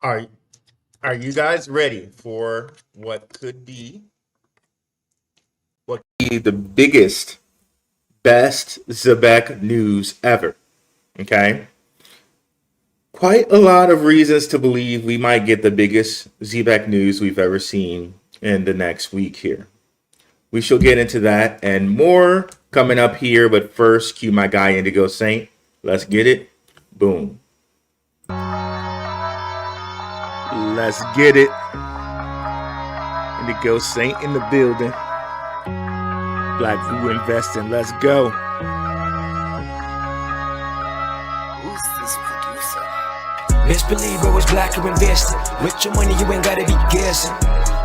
Are are you guys ready for what could be the biggest, best Zebec news ever? Okay. Quite a lot of reasons to believe we might get the biggest Zebec news we've ever seen in the next week here. We shall get into that and more coming up here, but first, cue my guy Indigo Saint. Let's get it. Boom. Let's get it. Indigo Saint in the building. Blackrue Investing. Let's go. Who's this producer? Best believe it was Blackrue Investing. With your money, you ain't gotta be guessing.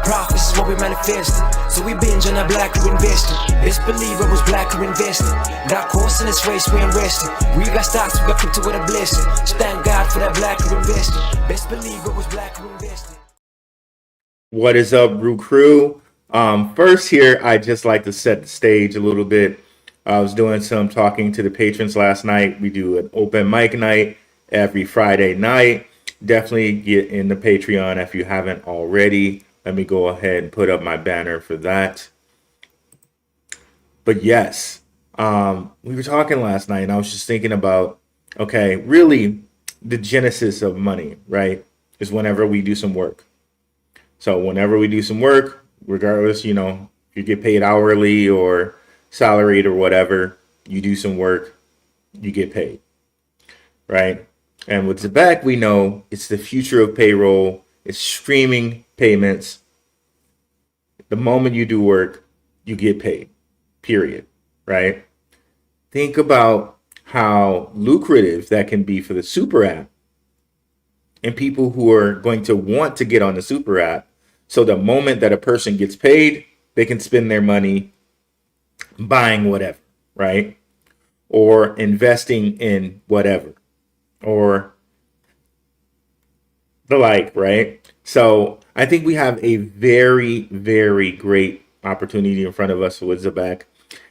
Profits is what we manifesting. So we binge on that Blackrue Investing. Best believe it was Blackrue Investing. Got course in this race, we ain't resting. We got stocks, we got crypto with a blessing. So thank God for that Blackrue Investing. Best believe it was Blackrue Investing. What is up, Rue Crew? First here, I just like to set the stage a little bit. I was doing some talking to the patrons last night. We do an open mic night every Friday night. Definitely get in the Patreon if you haven't already. Let me go ahead and put up my banner for that. But yes, we were talking last night and I was just thinking about, okay, really the genesis of money, right, is whenever we do some work. So whenever we do some work, regardless, if you get paid hourly or salaried or whatever, you do some work, you get paid, right? And with Zebec, we know it's the future of payroll. It's streaming payments. The moment you do work, you get paid, period, right? Think about how lucrative that can be for the super app and people who are going to want to get on the super app. So the moment that a person gets paid, they can spend their money buying whatever, right? Or investing in whatever, or the like, right? So I think we have a very, very great opportunity in front of us with Zebec.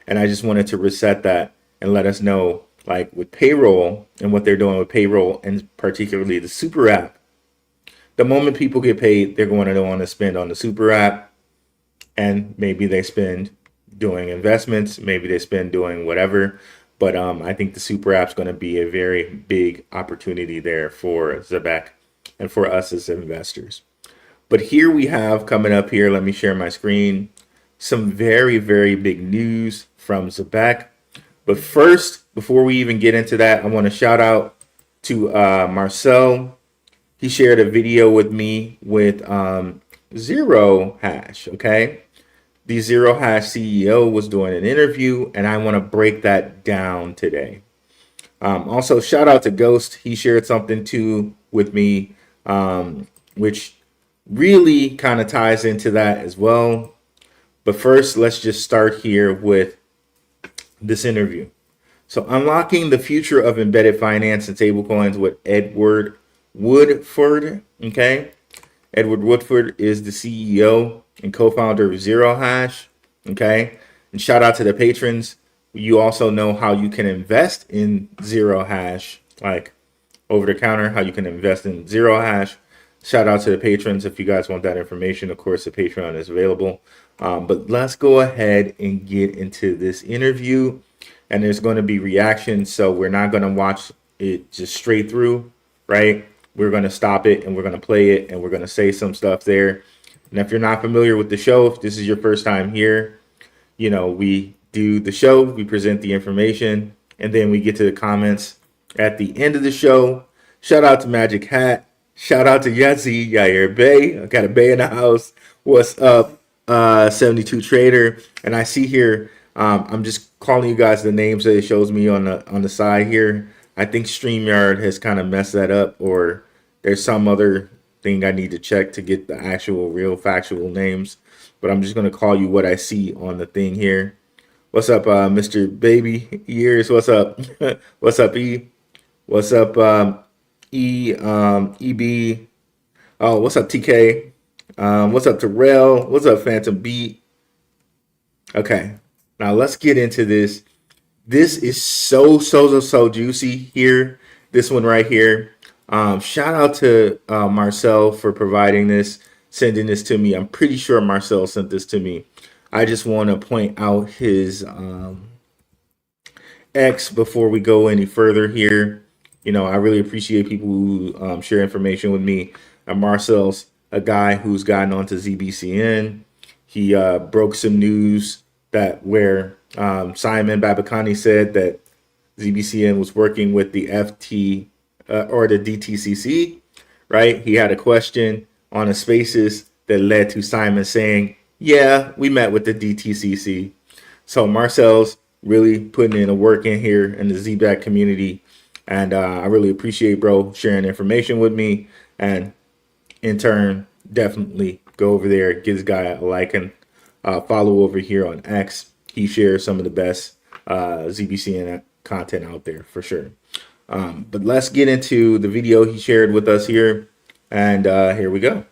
And I just wanted to reset that and let us know, like with payroll and what they're doing with payroll, and particularly the super app. The moment people get paid, they're going to want to spend on the super app, and maybe they spend doing investments, maybe they spend doing whatever. But I think the super app's going to be a very big opportunity there for Zebec and for us as investors. But here we have coming up here, let me share my screen, some very, very big news from Zebec. But first, before we even get into that, I want to shout out to Marcel. He shared a video with me with Zero Hash, okay? The Zero Hash CEO was doing an interview, and I want to break that down today. Also, shout out to Ghost. He shared something too with me, which really kind of ties into that as well. But first, let's just start here with this interview. So, unlocking the future of embedded finance and stablecoins with Edward Woodford, okay? Edward Woodford is the CEO and co-founder of Zero Hash, okay? And shout out to the patrons. You also know how you can invest in Zero Hash, like over the counter, how you can invest in Zero Hash. Shout out to the patrons if you guys want that information. Of course, the Patreon is available. But let's go ahead and get into this interview. And there's going to be reactions, so we're not going to watch it just straight through, right? We're going to stop it and we're going to play it and we're going to say some stuff there. And if you're not familiar with the show, if this is your first time here, we do the show, we present the information, and then we get to the comments at the end of the show. Shout out to Magic Hat. Shout out to Yazi Yair Bay. I got a Bay in the house. What's up, 72 Trader? And I see here, I'm just calling you guys the names that it shows me on the side here. I think StreamYard has kind of messed that up, or there's some other thing I need to check to get the actual real factual names. But I'm just going to call you what I see on the thing here. What's up, Mr. Baby Years? What's up? What's up, E? What's up, EB? Oh, what's up, TK? What's up, Terrell? What's up, Phantom Beat? Okay, now let's get into this. This is so juicy here. This one right here. Shout out to Marcel for providing this, sending this to me. I'm pretty sure Marcel sent this to me. I just want to point out his X before we go any further here. You know, I really appreciate people who share information with me. And Marcel's a guy who's gotten onto ZBCN. He broke some news that where Simon Babakani said that ZBCN was working with the FT or the DTCC, right? He had a question on a Spaces that led to Simon saying, "Yeah, we met with the DTCC." So Marcel's really putting in a work in here in the Zebec community, and I really appreciate bro sharing information with me. And in turn, definitely go over there, give this guy a like and follow over here on X. He shares some of the best ZBCN content out there for sure. But let's get into the video he shared with us here. And here we go.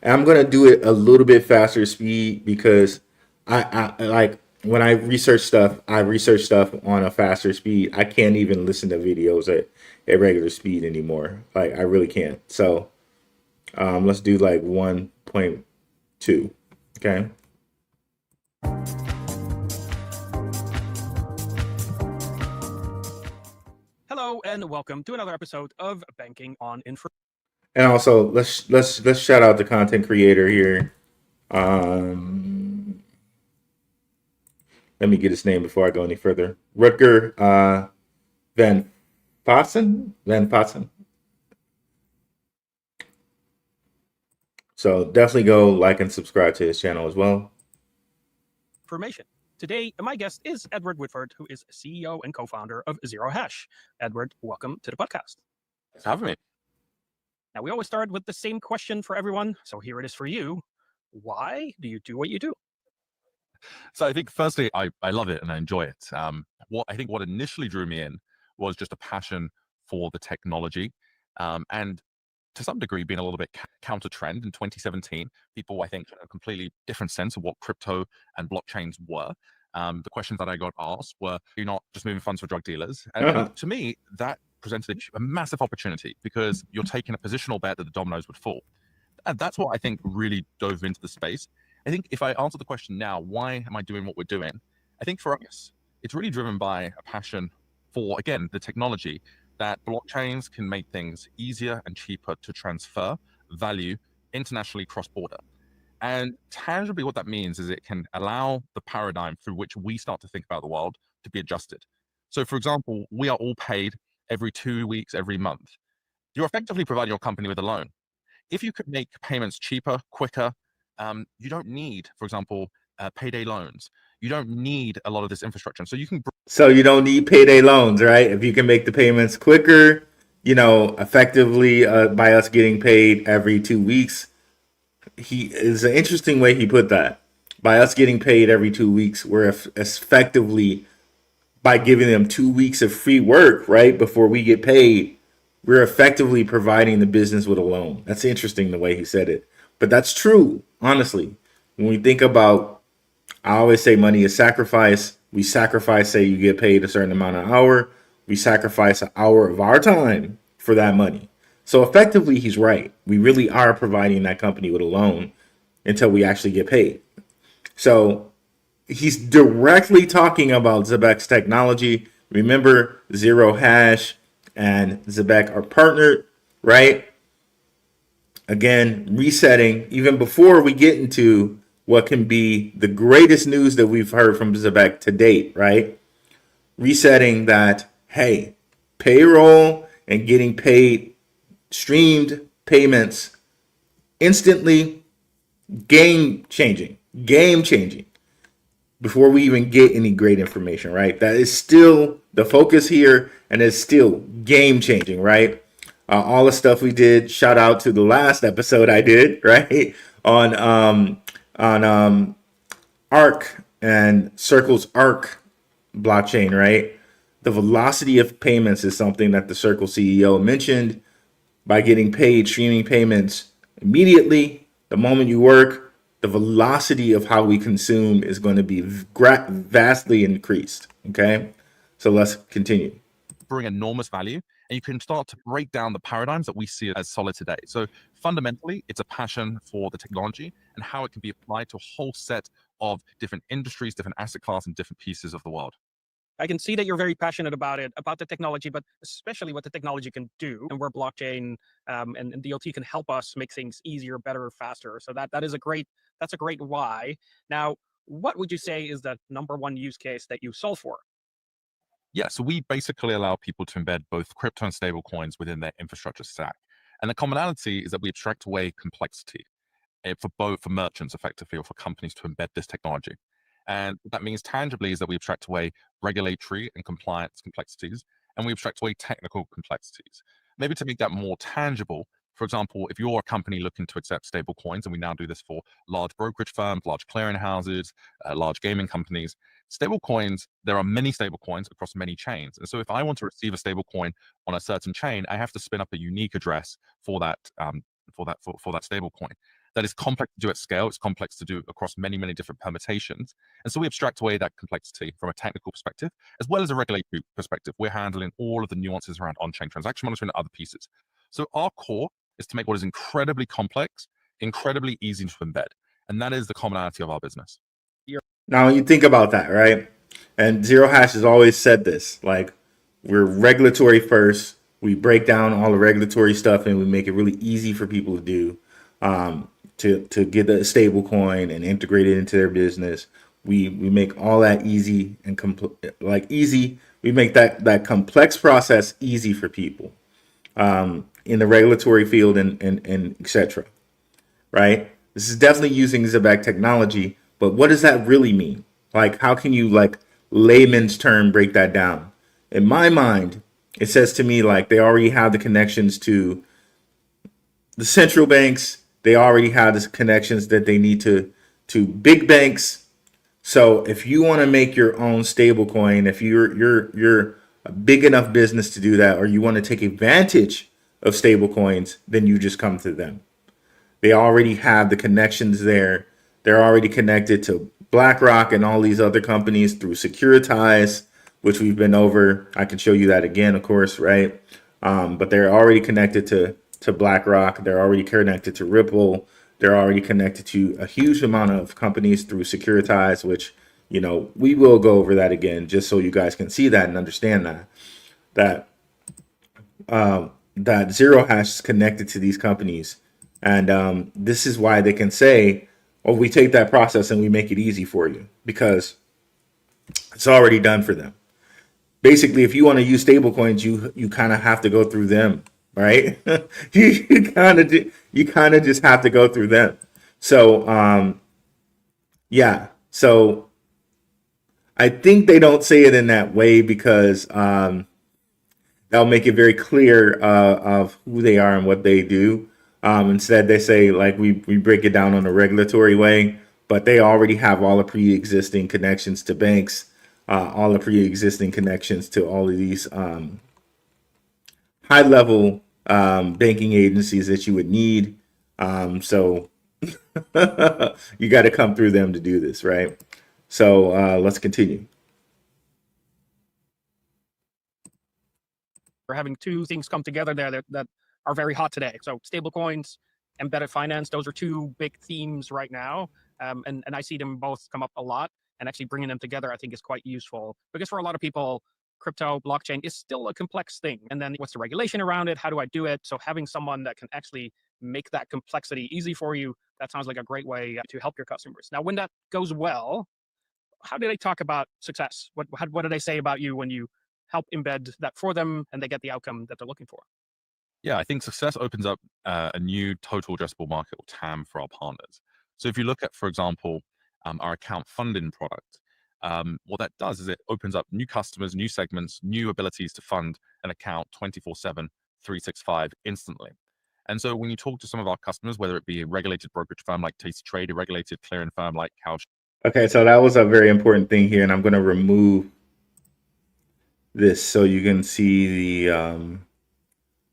And I'm going to do it a little bit faster speed because I like when I research stuff on a faster speed. I can't even listen to videos at regular speed anymore. Like I really can't. So let's do like 1.2. Okay. Hello and welcome to another episode of Banking on Info. And also let's shout out the content creator here. Let me get his name before I go any further. Rutger Van Passen. So definitely go like and subscribe to his channel as well. Information. Today, my guest is Edward Whitford, who is CEO and co-founder of Zero Hash. Edward, welcome to the podcast. Thanks for having me. Now, we always start with the same question for everyone, so here it is for you. Why do you do what you do? So I think firstly, I love it and I enjoy it. What initially drew me in was just a passion for the technology, and to some degree being a little bit counter trend in 2017. People, I think, had a completely different sense of what crypto and blockchains were. The questions that I got asked were, "You're not just moving funds for drug dealers," and to me, that presented a massive opportunity because you're taking a positional bet that the dominoes would fall, and that's what I think really dove into the space. I think if I answer the question now, why am I doing what we're doing? I think for us, it's really driven by a passion for, again, the technology that blockchains can make things easier and cheaper to transfer value internationally cross-border. And tangibly what that means is it can allow the paradigm through which we start to think about the world to be adjusted. So for example, we are all paid every 2 weeks, every month. You're effectively providing your company with a loan. If you could make payments cheaper, quicker, you don't need, for example, payday loans. You don't need a lot of this infrastructure. So you can. So you don't need payday loans, right? If you can make the payments quicker, you know, effectively by us getting paid every 2 weeks. He is an interesting way he put that. By us getting paid every 2 weeks, we're effectively, by giving them 2 weeks of free work, right, before we get paid, we're effectively providing the business with a loan. That's interesting the way he said it. But that's true, honestly. When we think about, I always say money is sacrifice. We sacrifice, say you get paid a certain amount an hour. We sacrifice an hour of our time for that money. So effectively, he's right. We really are providing that company with a loan until we actually get paid. So he's directly talking about Zebec's technology. Remember, Zero Hash and Zebec are partnered, right? Again, resetting, even before we get into what can be the greatest news that we've heard from Zebec to date, right? Resetting that, hey, payroll and getting paid, streamed payments instantly, game changing. Before we even get any great information, right? That is still the focus here, and it's still game changing, right? All the stuff we did, shout out to the last episode I did, right? On ARC and Circle's ARC blockchain, right? The velocity of payments is something that the Circle CEO mentioned. By getting paid, streaming payments immediately, the moment you work, the velocity of how we consume is going to be vastly increased, okay? So let's continue. Bring enormous value and you can start to break down the paradigms that we see as solid today. So fundamentally, it's a passion for the technology and how it can be applied to a whole set of different industries, different asset classes, and different pieces of the world. I can see that you're very passionate about it, about the technology, but especially what the technology can do, and where blockchain and DLT can help us make things easier, better, faster. So that's a great why. Now, what would you say is the number one use case that you solve for? Yeah, so we basically allow people to embed both crypto and stable coins within their infrastructure stack. And the commonality is that we abstract away complexity for merchants effectively, or for companies to embed this technology. And what that means tangibly is that we abstract away regulatory and compliance complexities, and we abstract away technical complexities. Maybe to make that more tangible, for example, if you're a company looking to accept stable coins, and we now do this for large brokerage firms, large clearing houses, large gaming companies, stable coins, there are many stable coins across many chains. And so if I want to receive a stable coin on a certain chain, I have to spin up a unique address for that stable coin. That is complex to do at scale. It's complex to do across many, many different permutations. And so we abstract away that complexity from a technical perspective, as well as a regulatory perspective. We're handling all of the nuances around on-chain transaction monitoring and other pieces. So our core is to make what is incredibly complex, incredibly easy to embed. And that is the commonality of our business. Now you think about that, right? And Zero Hash has always said this, like, we're regulatory first. We break down all the regulatory stuff and we make it really easy for people to do. To get a stable coin and integrate it into their business. We make all that easy and easy. We make that complex process easy for people in the regulatory field and etc. Right? This is definitely using Zebec technology, but what does that really mean? Like, how can you, like, layman's term, break that down? In my mind, it says to me like they already have the connections to the central banks. They already have the connections that they need to big banks. So if you want to make your own stable coin, if you're a big enough business to do that, or you want to take advantage of stable coins, then you just come to them. They already have the connections there. They're already connected to BlackRock and all these other companies through Securitize, which we've been over. I can show you that again, of course, right? But they're already connected to BlackRock. They're already connected to Ripple. They're already connected to a huge amount of companies through Securitize, which, you know, we will go over that again just so you guys can see that and understand that Zero Hash is connected to these companies. And this is why they can say, oh, we take that process and we make it easy for you, because it's already done for them. Basically, if you want to use stablecoins, you kind of have to go through them. Right? you kind of just have to go through them. So yeah. So I think they don't say it in that way because that'll make it very clear of who they are and what they do. Instead, they say, like, we break it down on a regulatory way, but they already have all the pre-existing connections to banks, all the pre-existing connections to all of these high-level banking agencies that you would need. So you got to come through them to do this, right? So let's continue. We're having two things come together there that are very hot today. So stablecoins, embedded finance, those are two big themes right now. And I see them both come up a lot, and actually bringing them together, I think, is quite useful, because for a lot of people, crypto, blockchain is still a complex thing. And then what's the regulation around it? How do I do it? So having someone that can actually make that complexity easy for you, that sounds like a great way to help your customers. Now, when that goes well, how do they talk about success? What do they say about you when you help embed that for them and they get the outcome that they're looking for? Yeah, I think success opens up a new total addressable market, or TAM, for our partners. So if you look at, for example, our account funding product, what that does is it opens up new customers, new segments, new abilities to fund an account 24/7, 365 instantly. And so when you talk to some of our customers, whether it be a regulated brokerage firm like Tasty Trade, a regulated clearing firm like Couch. Okay, so that was a very important thing here, and I'm going to remove this so you can see the,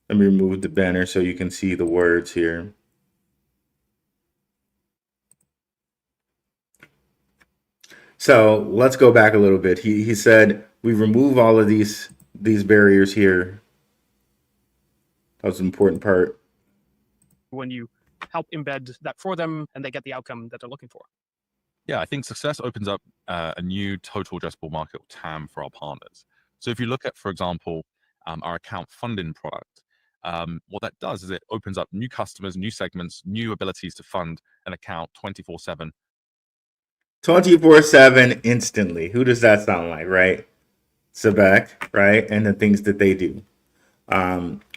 let me remove the banner so you can see the words here. So let's go back a little bit. He said we remove all of these barriers here. That was an important part. when you help embed that for them and they get the outcome that they're looking for. Yeah, I think success opens up a new total addressable market, or TAM, for our partners. So if you look at, for example, our account funding product, what that does is it opens up new customers, new segments, new abilities to fund an account 24/7. 24/7 instantly. Who does that sound like, right? Zebec, right? And the things that they do.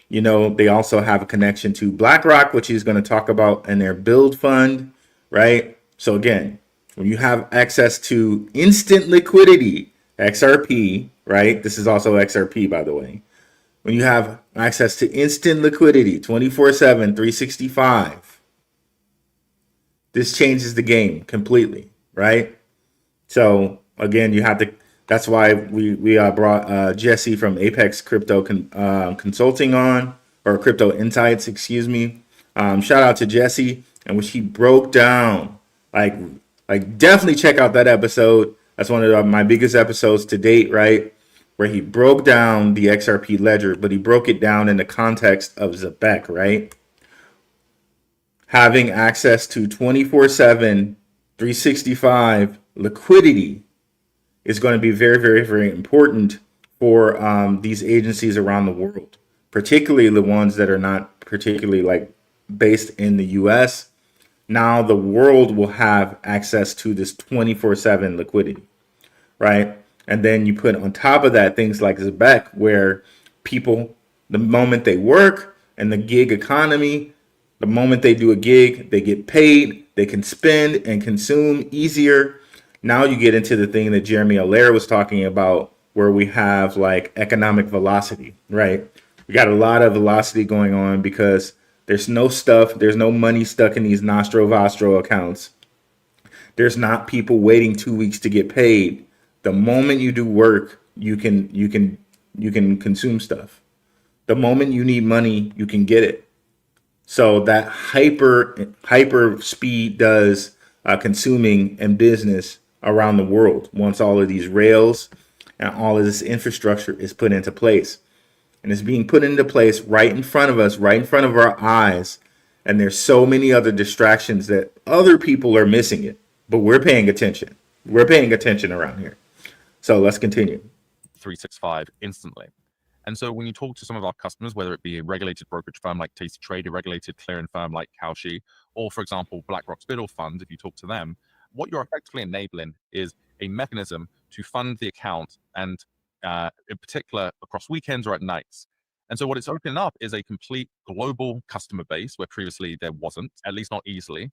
They also have a connection to BlackRock, which he's going to talk about in their build fund, right? So again, when you have access to instant liquidity, XRP, right? This is also XRP, by the way. When you have access to instant liquidity, 24/7, 365, this changes the game completely, right? So again, you have to. That's why we brought Jesse from Apex Crypto Consulting on, or Crypto Insights, excuse me. Shout out to Jesse, and which he broke down. Like definitely check out that episode. That's one of my biggest episodes to date, right? Where he broke down the XRP ledger, but he broke it down in the context of Zebec, right? Having access to 24/7, 365 liquidity is going to be very, very, very important for these agencies around the world, particularly the ones that are not particularly like based in the US. Now the world will have access to this 24/7 liquidity, right? And then you put on top of that things like Zebec, where people, the moment they work and the gig economy, the moment they do a gig, they get paid, they can spend and consume easier. Now you get into the thing that Jeremy Allaire was talking about, where we have like economic velocity, right? We got a lot of velocity going on because there's no money stuck in these Nostro Vostro accounts. There's not people waiting 2 weeks to get paid. The moment you do work, you can consume stuff. The moment you need money, you can get it. So that hyper speed does consuming and business around the world once all of these rails and all of this infrastructure is put into place. And it's being put into place right in front of us, right in front of our eyes. And there's so many other distractions that other people are missing it, but we're paying attention. We're paying attention around here. So let's continue. 365 instantly. And so when you talk to some of our customers, whether it be a regulated brokerage firm like Tasty Trade, a regulated clearing firm like Kalshi, or for example, BlackRock's Biddle Fund, if you talk to them, what you're effectively enabling is a mechanism to fund the account, and in particular across weekends or at nights. And so what it's opening up is a complete global customer base where previously there wasn't, at least not easily.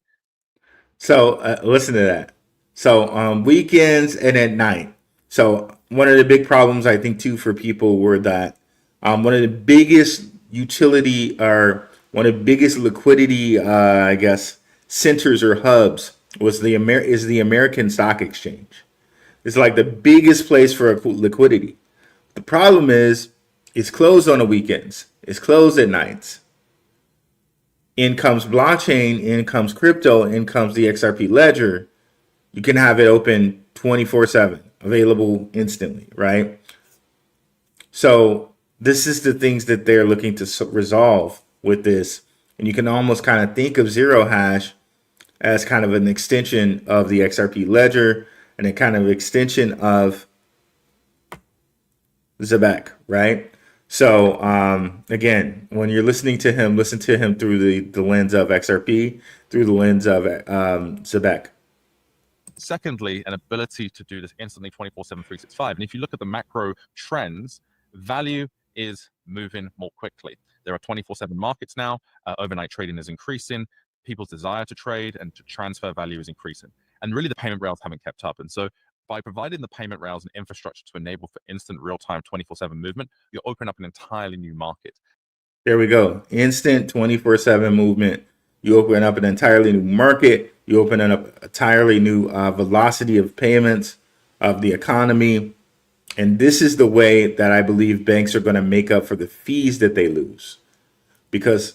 So listen to that. So on weekends and at night. So one of the big problems I think too for people were that one of the biggest utility, or one of the biggest liquidity, I guess, centers or hubs was the American Stock Exchange. It's like the biggest place for liquidity. The problem is it's closed on the weekends. It's closed at nights. In comes blockchain, in comes crypto, in comes the XRP ledger. You can have it open 24/7, available instantly, right? So this is the things that they're looking to resolve with this. And you can almost kind of think of Zero Hash as kind of an extension of the XRP ledger and a kind of extension of Zebec, right? So again, when you're listening to him, listen to him through the lens of XRP, through the lens of Zebec. Secondly, an ability to do this instantly 24/7, 365. And if you look at the macro trends, value is moving more quickly. There are 24/7 markets now. Overnight trading is increasing. People's desire to trade and to transfer value is increasing. And really the payment rails haven't kept up. And so by providing the payment rails and infrastructure to enable for instant real-time 24/7 movement, you open up an entirely new market. There we go. Instant 24/7 movement. You open up an entirely new market. You open up an entirely new velocity of payments of the economy. And this is the way that I believe banks are going to make up for the fees that they lose. Because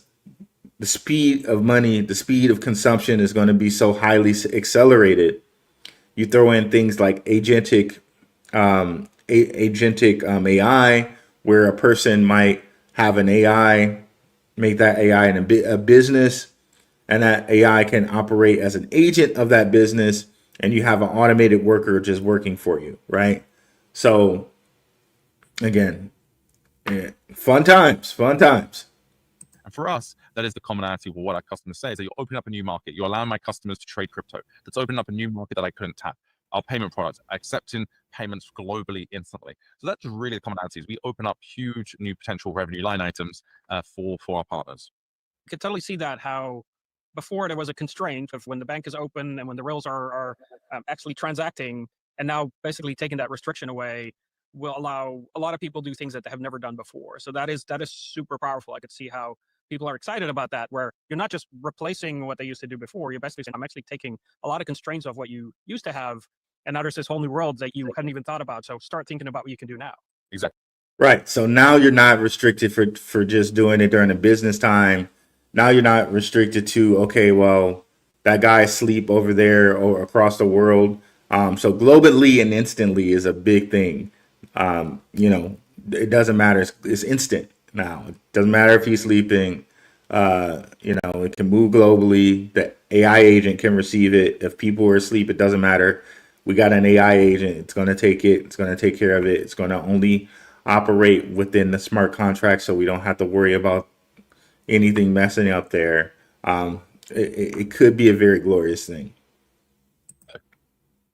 the speed of money, the speed of consumption is going to be so highly accelerated. You throw in things like agentic AI, where a person might have an AI make that AI a business, and that AI can operate as an agent of that business, and you have an automated worker just working for you, right? So again, yeah, fun times, fun times. And for us, that is the commonality with what our customers say. So you're opening up a new market. You're allowing my customers to trade crypto. That's opening up a new market that I couldn't tap. Our payment products, accepting payments globally instantly. So that's really the commonalities. We open up huge new potential revenue line items for our partners. You could totally see that how before there was a constraint of when the bank is open and when the rails are actually transacting, and now basically taking that restriction away will allow a lot of people do things that they have never done before. So that is super powerful. I could see how people are excited about that, where you're not just replacing what they used to do before. You're basically saying, I'm actually taking a lot of constraints of what you used to have, and now there's this whole new world that you hadn't even thought about. So start thinking about what you can do now. Exactly. Right. So now you're not restricted for just doing it during a business time. Now you're not restricted to, okay, well, that guy asleep over there or across the world. So globally and instantly is a big thing. It doesn't matter. It's instant now. It doesn't matter if he's sleeping. It can move globally. The AI agent can receive it. If people are asleep, it doesn't matter. We got an AI agent. It's going to take it. It's going to take care of it. It's going to only operate within the smart contract, so we don't have to worry about anything messing up there. It could be a very glorious thing.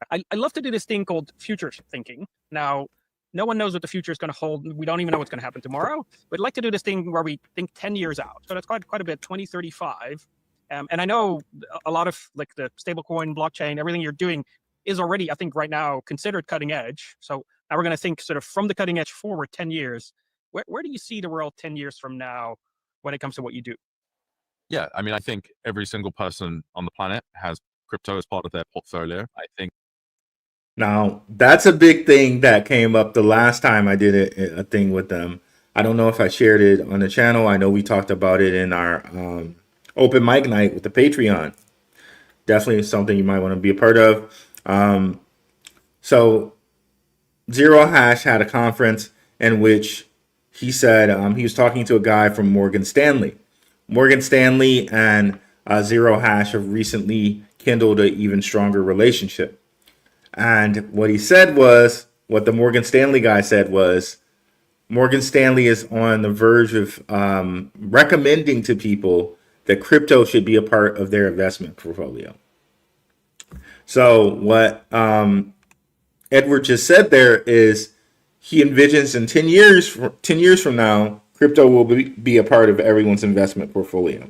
I love to do this thing called future thinking. Now, no one knows what the future is going to hold. We don't even know what's going to happen tomorrow. But I'd like to do this thing where we think 10 years out. So that's quite a bit, 2035. And I know a lot of like the stablecoin, blockchain, everything you're doing is already, I think right now, considered cutting edge. So now we're going to think sort of from the cutting edge forward 10 years. Where do you see the world 10 years from now when it comes to what you do? Yeah, I mean, I think every single person on the planet has crypto as part of their portfolio. I think Now, that's a big thing that came up the last time I did a thing with them. I don't know if I shared it on the channel. I know we talked about it in our open mic night with the Patreon. Definitely something you might want to be a part of. So Zero Hash had a conference in which he said he was talking to a guy from Morgan Stanley. Morgan Stanley and Zero Hash have recently kindled an even stronger relationship. And what he said was, what the Morgan Stanley guy said was, Morgan Stanley is on the verge of recommending to people that crypto should be a part of their investment portfolio. So what Edward just said there is he envisions in 10 years from now, crypto will be a part of everyone's investment portfolio.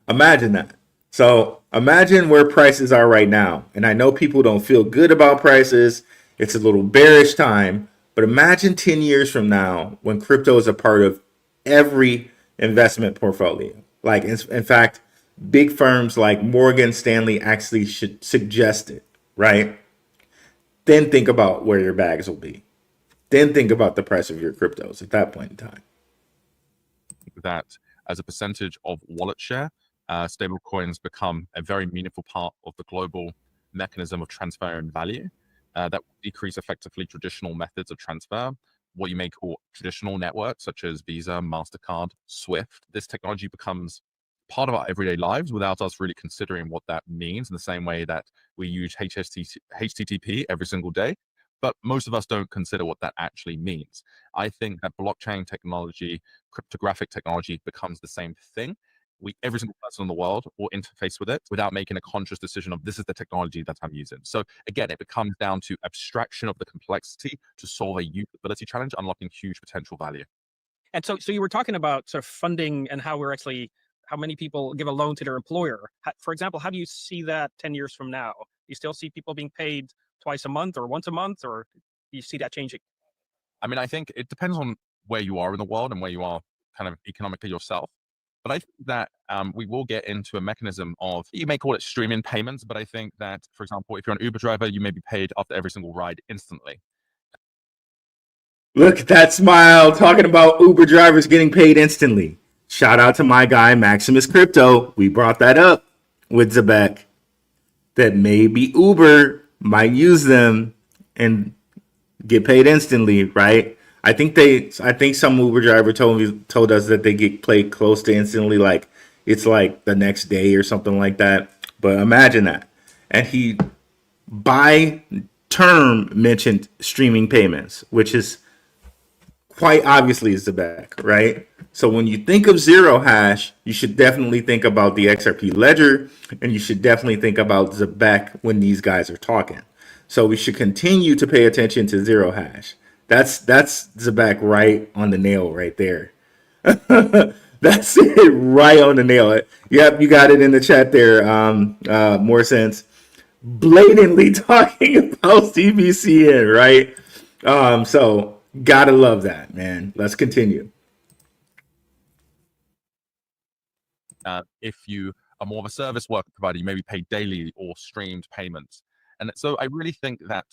Imagine that. So imagine where prices are right now. And I know people don't feel good about prices. It's a little bearish time. But imagine 10 years from now when crypto is a part of every investment portfolio. Like, in fact, big firms like Morgan Stanley actually should suggest it, right? Then think about where your bags will be. Then think about the price of your cryptos at that point in time. that as a percentage of wallet share, stable coins become a very meaningful part of the global mechanism of transfer and value that will decrease effectively traditional methods of transfer, what you may call traditional networks such as Visa, MasterCard, Swift. This technology becomes part of our everyday lives without us really considering what that means, in the same way that we use HTTP every single day. But most of us don't consider what that actually means. I think that blockchain technology, cryptographic technology becomes the same thing. Every single person in the world will interface with it without making a conscious decision of this is the technology that I'm using. So again, it becomes down to abstraction of the complexity to solve a usability challenge, unlocking huge potential value. And so you were talking about sort of funding and how how many people give a loan to their employer. For example, how do you see that 10 years from now? Do you still see people being paid twice a month or once a month, or do you see that changing? I mean, I think it depends on where you are in the world and where you are kind of economically yourself. But I think that we will get into a mechanism of, you may call it streaming payments, but I think that, for example, if you're an Uber driver, you may be paid after every single ride instantly. Look at that smile talking about Uber drivers getting paid instantly. Shout out to my guy, Maximus Crypto. We brought that up with Zebec, that maybe Uber might use them and get paid instantly, right? I think some Uber driver told us that they get played close to instantly, like it's like the next day or something like that. But imagine that. And he by term mentioned streaming payments, which is quite obviously is Zebec, right? So when you think of zero hash, you should definitely think about the XRP ledger, and you should definitely think about Zebec when these guys are talking. So we should continue to pay attention to zero hash. That's Zebec right on the nail right there. That's it right on the nail. Yep, you got it in the chat there. More sense. Blatantly talking about ZBCN, right? So gotta love that, man. Let's continue. If you are more of a service worker provider, you maybe pay daily or streamed payments. And so I really think that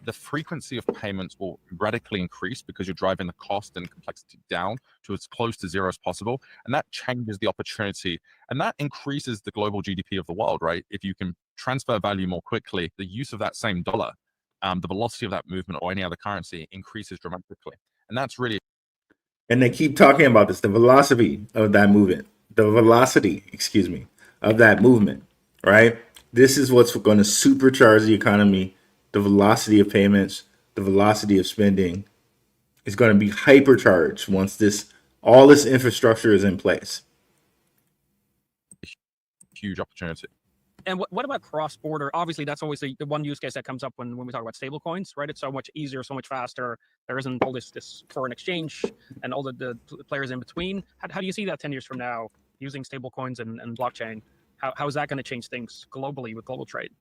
the frequency of payments will radically increase because you're driving the cost and complexity down to as close to zero as possible. And that changes the opportunity and that increases the global GDP of the world, right? If you can transfer value more quickly, the use of that same dollar, the velocity of that movement or any other currency increases dramatically. And that's really. And they keep talking about this, the velocity of that movement, of that movement, right? This is what's going to supercharge the economy. The velocity of payments, the velocity of spending is going to be hypercharged once all this infrastructure is in place. Huge opportunity. And what about cross-border? Obviously, that's always the one use case that comes up when we talk about stable coins, right? It's so much easier, so much faster. There isn't all this foreign exchange and all the players in between. How do you see that 10 years from now using stable coins and blockchain? How is that going to change things globally with global trade?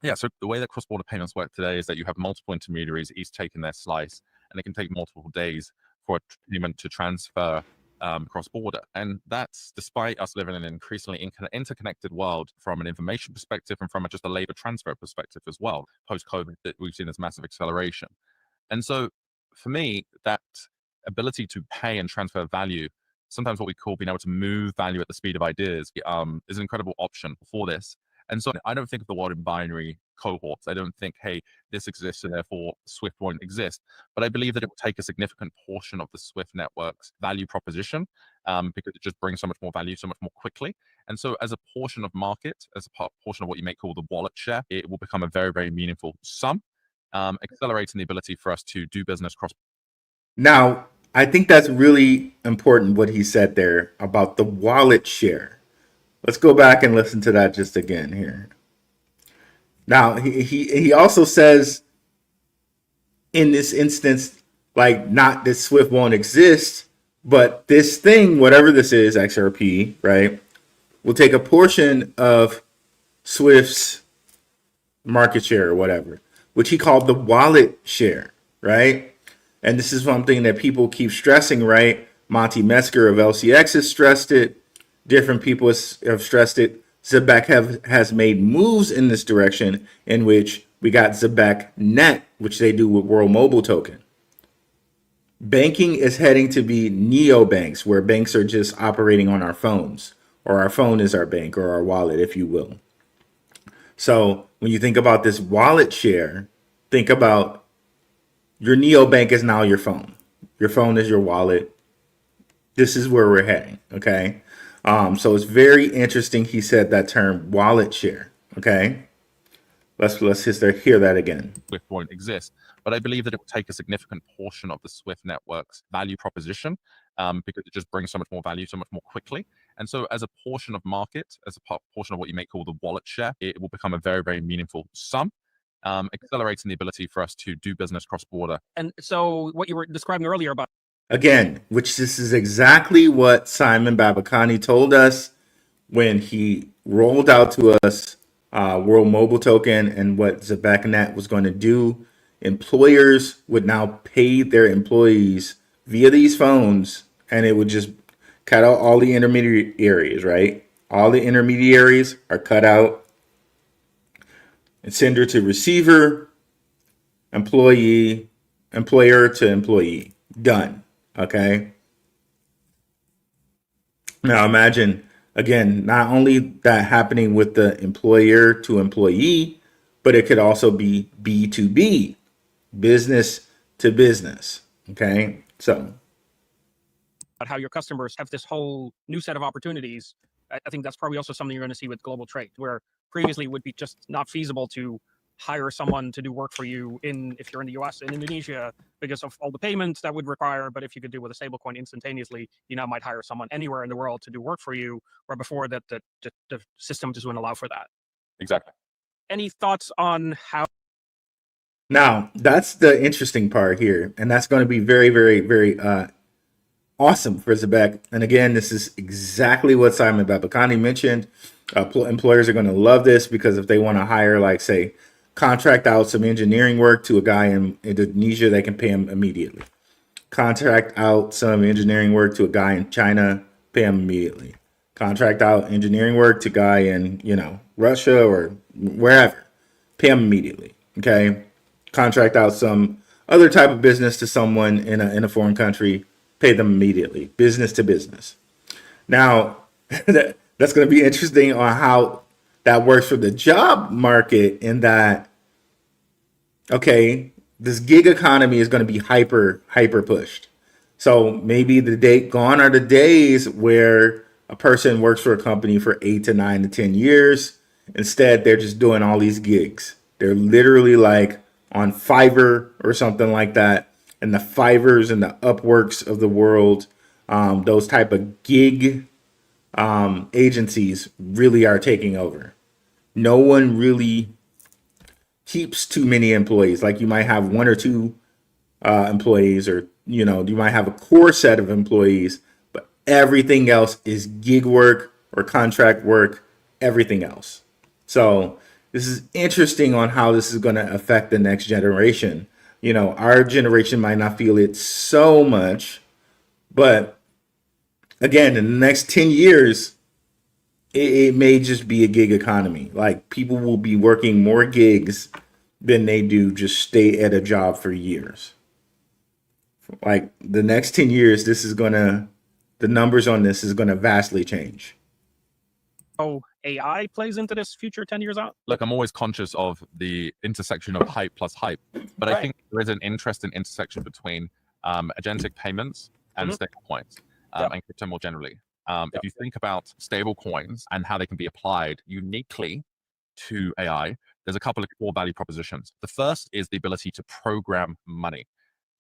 Yeah, so the way that cross-border payments work today is that you have multiple intermediaries, each taking their slice, and it can take multiple days for a payment to transfer cross-border. And that's despite us living in an increasingly interconnected world from an information perspective and from just a labor transfer perspective as well. Post-COVID, that we've seen this massive acceleration. And so for me, that ability to pay and transfer value, sometimes what we call being able to move value at the speed of ideas, is an incredible option for this. And so I don't think of the world in binary cohorts. I don't think, hey, this exists and therefore Swift won't exist. But I believe that it will take a significant portion of the Swift network's value proposition because it just brings so much more value so much more quickly. And so as a portion of market, as a portion of what you may call the wallet share, it will become a very, very meaningful sum, accelerating the ability for us to do business cross. Now, I think that's really important what he said there about the wallet share. Let's go back and listen to that just again here. Now, he also says in this instance, like not that Swift won't exist, but this thing, whatever this is, XRP, right, will take a portion of Swift's market share or whatever, which he called the wallet share, right? And this is something that people keep stressing, right? Monty Metzger of LCX has stressed it. Different people have stressed it. Zebec has made moves in this direction in which we got Zebec Net, which they do with World Mobile Token. Banking is heading to be neobanks, where banks are just operating on our phones, or our phone is our bank or our wallet, if you will. So when you think about this wallet share, think about your neobank is now your phone. Your phone is your wallet. This is where we're heading, okay? So it's very interesting he said that term wallet share, okay? Let's hear that again. Swift won't exist. But I believe that it will take a significant portion of the Swift network's value proposition because it just brings so much more value so much more quickly. And so as a portion of market, as a portion of what you may call the wallet share, it will become a very, very meaningful sum, accelerating the ability for us to do business cross-border. And so what you were describing earlier about Again, which this is exactly what Simon Babakani told us when he rolled out to us World Mobile Token and what Zebec Net was going to do. Employers would now pay their employees via these phones, and it would just cut out all the intermediaries, right? All the intermediaries are cut out. And sender to receiver, employee, employer to employee. Done. Okay. Now imagine, again, not only that happening with the employer to employee, but it could also be B2B, business to business. Okay, so But how your customers have this whole new set of opportunities. I think that's probably also something you're going to see with global trade, where previously it would be just not feasible to hire someone to do work for you if you're in the US and Indonesia because of all the payments that would require. But if you could do with a stablecoin instantaneously, you now might hire someone anywhere in the world to do work for you, where before that the system just wouldn't allow for that. Exactly. Any thoughts on how? now that's the interesting part here, and that's going to be very, very, very awesome for Zebec. And again, this is exactly what Simon Babakani mentioned. Employers are going to love this because if they want to hire, like, say, contract out some engineering work to a guy in Indonesia, they can pay him immediately. Contract out some engineering work to a guy in China, pay him immediately. Contract out engineering work to a guy in, Russia or wherever, pay him immediately. Okay. Contract out some other type of business to someone in a foreign country, pay them immediately, business to business. Now, that's going to be interesting on how that works for the job market, in that, okay, this gig economy is going to be hyper pushed. So maybe gone are the days where a person works for a company for 8 to 9 to 10 years. Instead, they're just doing all these gigs. They're literally like on Fiverr or something like that. And the Fivers and the Upworks of the world, those type of gig agencies really are taking over. No one really keeps too many employees. Like, you might have one or two employees, or you might have a core set of employees, but everything else is gig work or contract work, everything else. So this is interesting on how this is going to affect the next generation. Our generation might not feel it so much, but again, in the next 10 years, it may just be a gig economy. Like, people will be working more gigs than they do just stay at a job for years. Like, the next 10 years, the numbers on this is going to vastly change. Oh, AI plays into this future 10 years out? Look, I'm always conscious of the intersection of hype plus hype, but I think there is an interesting intersection between agentic payments and stablecoins and crypto more generally. If you think about stable coins and how they can be applied uniquely to AI, there's a couple of core value propositions. The first is the ability to program money.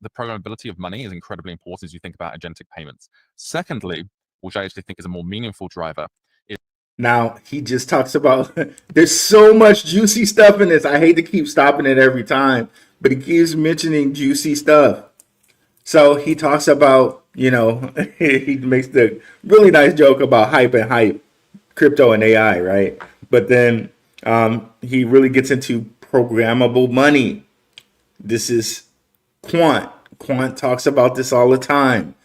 The programmability of money is incredibly important as you think about agentic payments. Secondly, which I actually think is a more meaningful driver, is now he just talks about there's so much juicy stuff in this. I hate to keep stopping it every time, but he keeps mentioning juicy stuff. So he talks about, he makes the really nice joke about hype, crypto and AI, right? But then he really gets into programmable money. This is Quant. Quant talks about this all the time.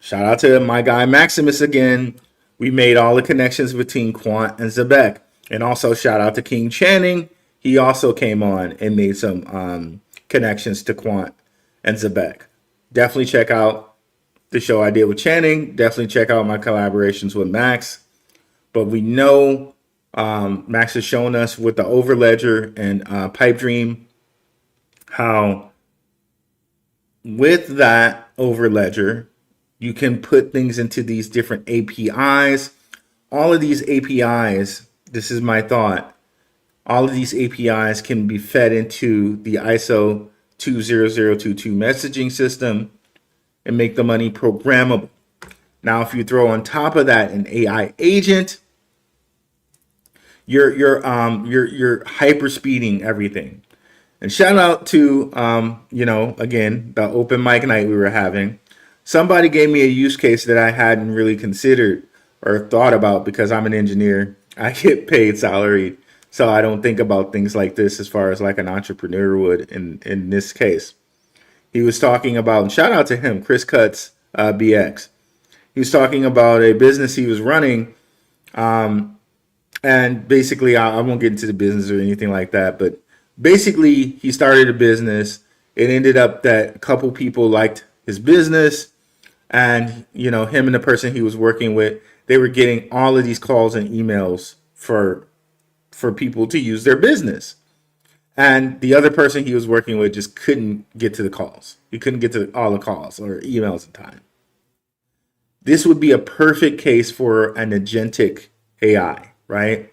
Shout out to my guy Maximus again. We made all the connections between Quant and Zebec. And also shout out to King Channing. He also came on and made some connections to Quant and Zebec. Definitely check out the show I did with Channing. Definitely check out my collaborations with Max. But we know Max has shown us with the Overledger and Pipe Dream how with that Overledger, you can put things into these different APIs. All of these APIs, this is my thought, all of these APIs can be fed into the ISO 20022 messaging system and make the money programmable. Now, if you throw on top of that an AI agent, you're hyper speeding everything. And shout out to again, the open mic night we were having. Somebody gave me a use case that I hadn't really considered or thought about because I'm an engineer. I get paid salary, so I don't think about things like this as far as like an entrepreneur would in this case. He was talking about, and shout out to him, Chris Cutts, BX. He was talking about a business he was running, and basically, I won't get into the business or anything like that, but basically, he started a business. It ended up that a couple people liked his business, and him and the person he was working with, they were getting all of these calls and emails for people to use their business. and the other person he was working with just couldn't get to the calls. He couldn't get to all the calls or emails in time. This would be a perfect case for an agentic AI, right?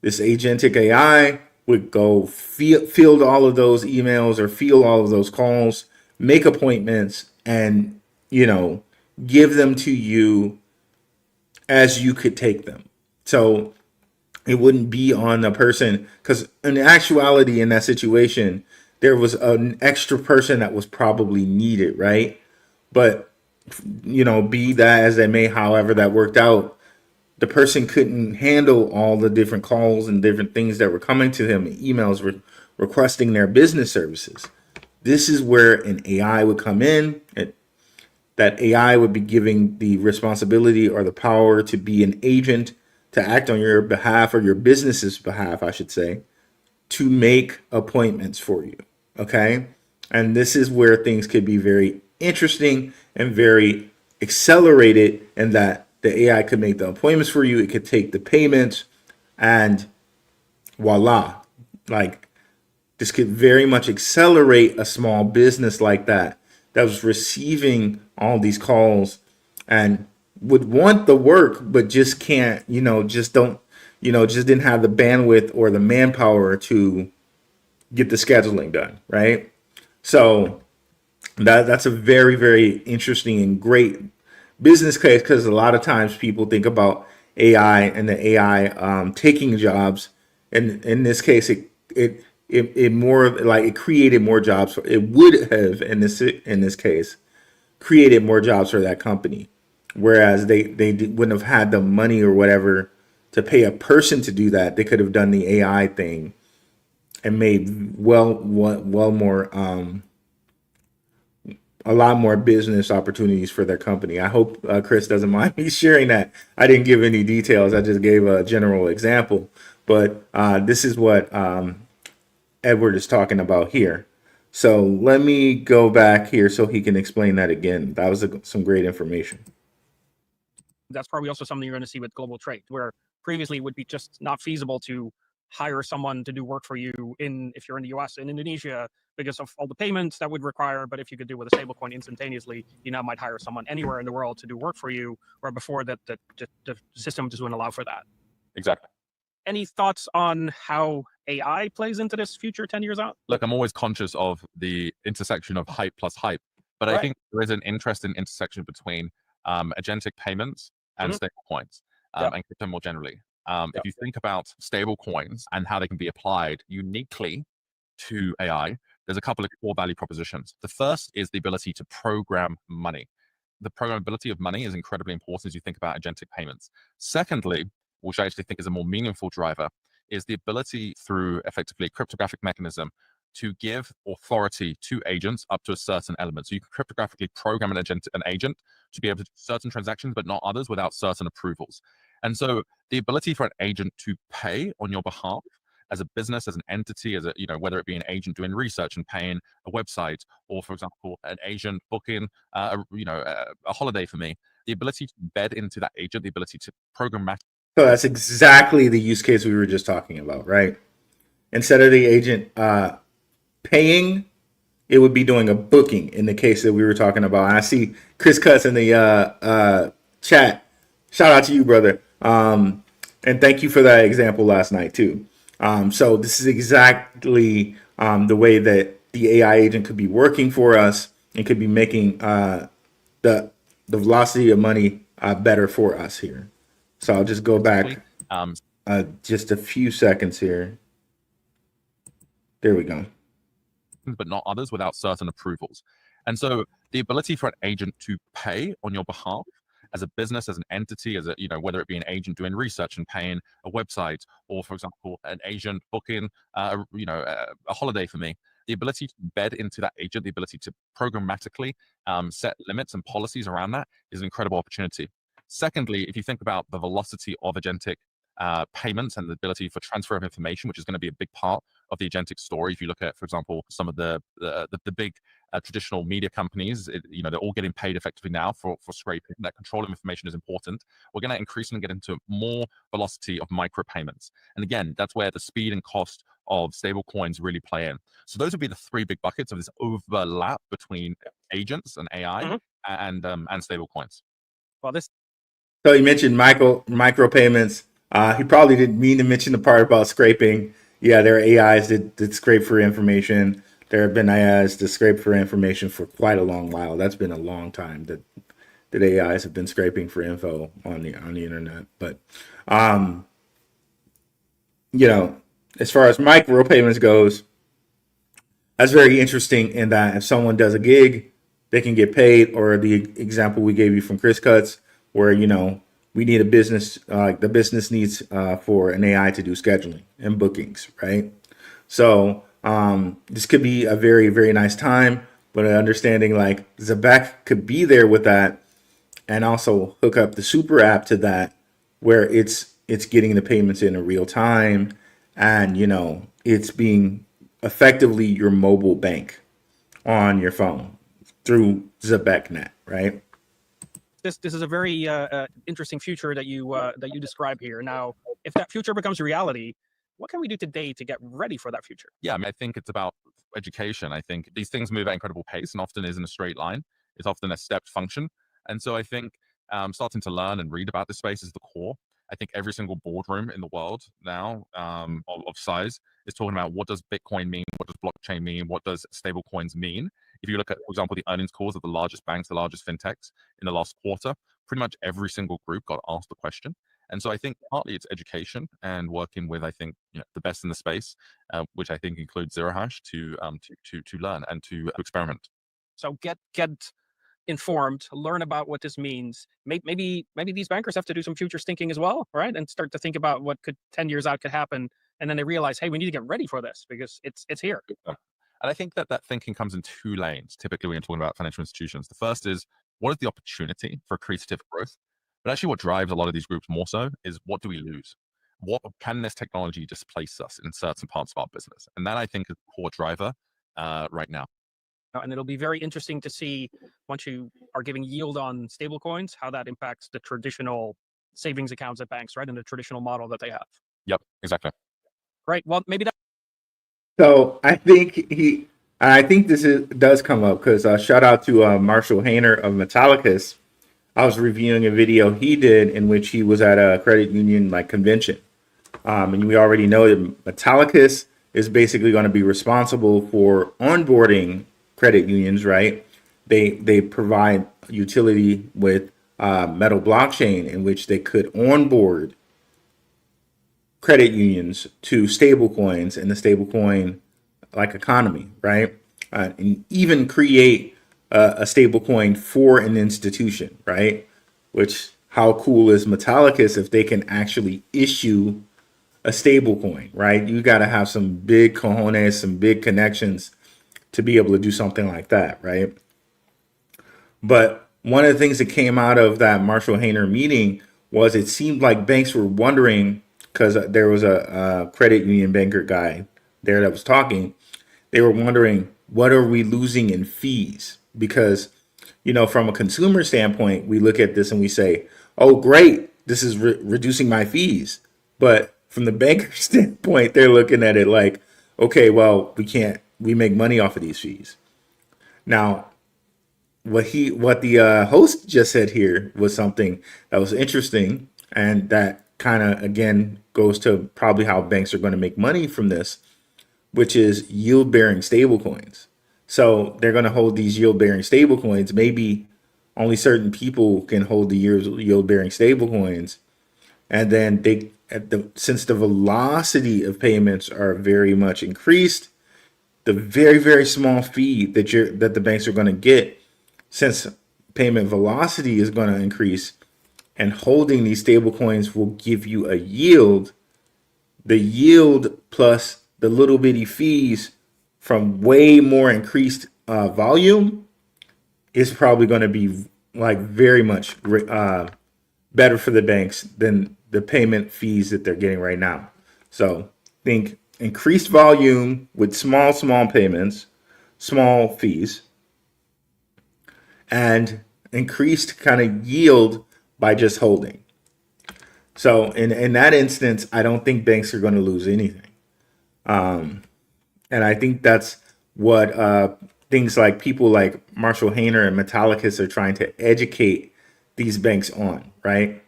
This agentic AI would go field all of those emails or field all of those calls, make appointments, and, give them to you as you could take them. So it wouldn't be on the person, because in actuality, in that situation, there was an extra person that was probably needed, right? But, be that as they may, however that worked out, the person couldn't handle all the different calls and different things that were coming to him, emails requesting their business services. This is where an AI would come in. That AI would be giving the responsibility or the power to be an agent, to act on your behalf, or your business's behalf, I should say, to make appointments for you. Okay? And this is where things could be very interesting and very accelerated, in that the AI could make the appointments for you. It could take the payments, and voila. Like, this could very much accelerate a small business like that was receiving all these calls and would want the work, but just can't, just didn't have the bandwidth or the manpower to get the scheduling done, right? So that's a very, very interesting and great business case, because a lot of times people think about AI and the AI taking jobs, and in this case, it more like it created more jobs. It would have, in this case, created more jobs for that company, whereas they wouldn't have had the money or whatever to pay a person to do that. They could have done the AI thing and made well more a lot more business opportunities for their company. I hope Chris doesn't mind me sharing that. I didn't give any details. I just gave a general example, but this is what Edward is talking about here. So let me go back here so he can explain that again. That was some great information. That's probably also something you're going to see with global trade, where previously it would be just not feasible to hire someone to do work for you if you're in the US and Indonesia, because of all the payments that would require. But if you could do it with a stablecoin instantaneously, you now might hire someone anywhere in the world to do work for you, where before the system just wouldn't allow for that. Exactly. Any thoughts on how AI plays into this future 10 years out? Look, I'm always conscious of the intersection of hype plus hype, but I think there is an interesting intersection between agentic payments and stable coins and crypto more generally. If you think about stable coins and how they can be applied uniquely to AI, there's a couple of core value propositions. The first is the ability to program money. The programmability of money is incredibly important as you think about agentic payments. Secondly, which I actually think is a more meaningful driver, is the ability through effectively a cryptographic mechanism to give authority to agents up to a certain element. So you can cryptographically program an agent to be able to do certain transactions, but not others without certain approvals. And so the ability for an agent to pay on your behalf as a business, as an entity, as a, whether it be an agent doing research and paying a website, or for example, an agent booking, a holiday for me, the ability to embed into that agent, the ability to programmatically. So that's exactly the use case we were just talking about, right? Instead of the agent paying, it would be doing a booking in the case that we were talking about. And I see Chris Cuts in the chat. Shout out to you, brother. And thank you for that example last night too. So this is exactly the way that the AI agent could be working for us and could be making the velocity of money better for us here. So I'll just go back just a few seconds here. There we go. But not others without certain approvals. And so the ability for an agent to pay on your behalf as a business, as an entity, as a, whether it be an agent doing research and paying a website, or for example, an agent booking, a holiday for me, the ability to embed into that agent, the ability to programmatically set limits and policies around that is an incredible opportunity. Secondly, if you think about the velocity of agentic payments and the ability for transfer of information, which is going to be a big part of the agentic story. If you look at, for example, some of the big traditional media companies, they're all getting paid effectively now for scraping. That control of information is important. We're going to increasingly get into more velocity of micro payments. And again, that's where the speed and cost of stable coins really play in. So those would be the three big buckets of this overlap between agents and AI and stable coins. Well, this. So you mentioned micro payments. He probably didn't mean to mention the part about scraping. Yeah, there are AIs that scrape for information. There have been AIs that scrape for information for quite a long while. That's been a long time that AIs have been scraping for info on the internet. But as far as micro payments goes, that's very interesting in that if someone does a gig, they can get paid. Or the example we gave you from Chris Cuts, where we need a business, the business needs for an AI to do scheduling and bookings, right? So this could be a very, very nice time, but understanding like Zebec could be there with that, and also hook up the super app to that, where it's getting the payments in real time, and it's being effectively your mobile bank on your phone through ZebecNet, right? This is a very interesting future that you describe here. Now, if that future becomes reality, what can we do today to get ready for that future? Yeah, I think it's about education. I think these things move at incredible pace and often isn't a straight line. It's often a stepped function. And so I think starting to learn and read about this space is the core. I think every single boardroom in the world now of size is talking about what does Bitcoin mean? What does blockchain mean? What does stable coins mean? If you look at, for example, the earnings calls of the largest banks, the largest fintechs in the last quarter, pretty much every single group got asked the question. And so I think partly it's education and working with, I think, the best in the space, which I think includes Zero Hash to learn and to experiment. So get informed, learn about what this means. Maybe these bankers have to do some future thinking as well, right? And start to think about what could 10 years out could happen. And then they realize, hey, we need to get ready for this because it's here. And I think that thinking comes in two lanes, typically when you're talking about financial institutions. The first is, what is the opportunity for creative growth? But actually what drives a lot of these groups more so is, what do we lose? What can this technology displace us in certain parts of our business? And that, I think, is the core driver right now. And it'll be very interesting to see, once you are giving yield on stable coins, how that impacts the traditional savings accounts at banks, right? And the traditional model that they have. Yep, exactly. Right. Well, maybe that. So I think this does come up because shout out to Marshall Hayner of Metallicus. I was reviewing a video he did in which he was at a credit union convention, and we already know that Metallicus is basically going to be responsible for onboarding credit unions, right? They provide utility with Metal blockchain in which they could onboard credit unions to stablecoins and the stablecoin economy, right? And even create a stablecoin for an institution, right? Which, how cool is Metallicus if they can actually issue a stablecoin, right? You got to have some big cojones, some big connections to be able to do something like that, right? But one of the things that came out of that Marshall Hayner meeting was it seemed like banks were wondering, because there was a credit union banker guy there that was talking, they were wondering, what are we losing in fees? Because, from a consumer standpoint, we look at this and we say, oh, great, this is reducing my fees. But from the banker standpoint, they're looking at it like, okay, well, we make money off of these fees. Now, what the host just said here was something that was interesting, and that kind of, again, goes to probably how banks are going to make money from this, which is yield-bearing stablecoins. So they're going to hold these yield-bearing stablecoins. Maybe only certain people can hold the yield-bearing stablecoins, and then since the velocity of payments are very much increased, the very, very small fee that the banks are going to get, since payment velocity is going to increase, and holding these stablecoins will give you a yield. The yield plus the little bitty fees from way more increased volume is probably going to be very much better for the banks than the payment fees that they're getting right now. So think increased volume with small payments, small fees, and increased kind of yield by just holding. So in that instance, I don't think banks are going to lose anything. And I think that's what things like people like Marshall Hayner and Metallicus are trying to educate these banks on, right?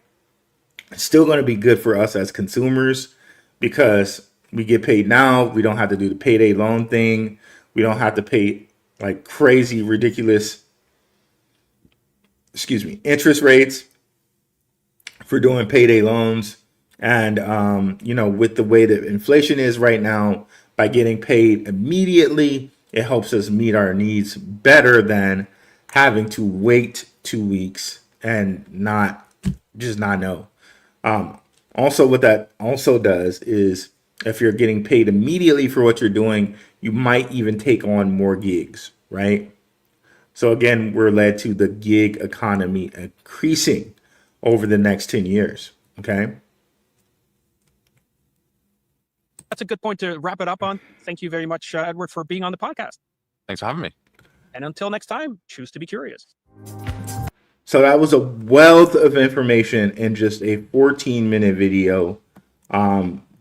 It's still going to be good for us as consumers because we get paid now. We don't have to do the payday loan thing. We don't have to pay like crazy, ridiculous, interest rates for doing payday loans. And, with the way that inflation is right now, by getting paid immediately, it helps us meet our needs better than having to wait 2 weeks and not know. Also, what that also does is if you're getting paid immediately for what you're doing, you might even take on more gigs, right? So again, we're led to the gig economy increasing over the next 10 years, okay? That's a good point to wrap it up on. Thank you very much, Edward, for being on the podcast. Thanks for having me. And until next time, choose to be curious. So that was a wealth of information in just a 14-minute video.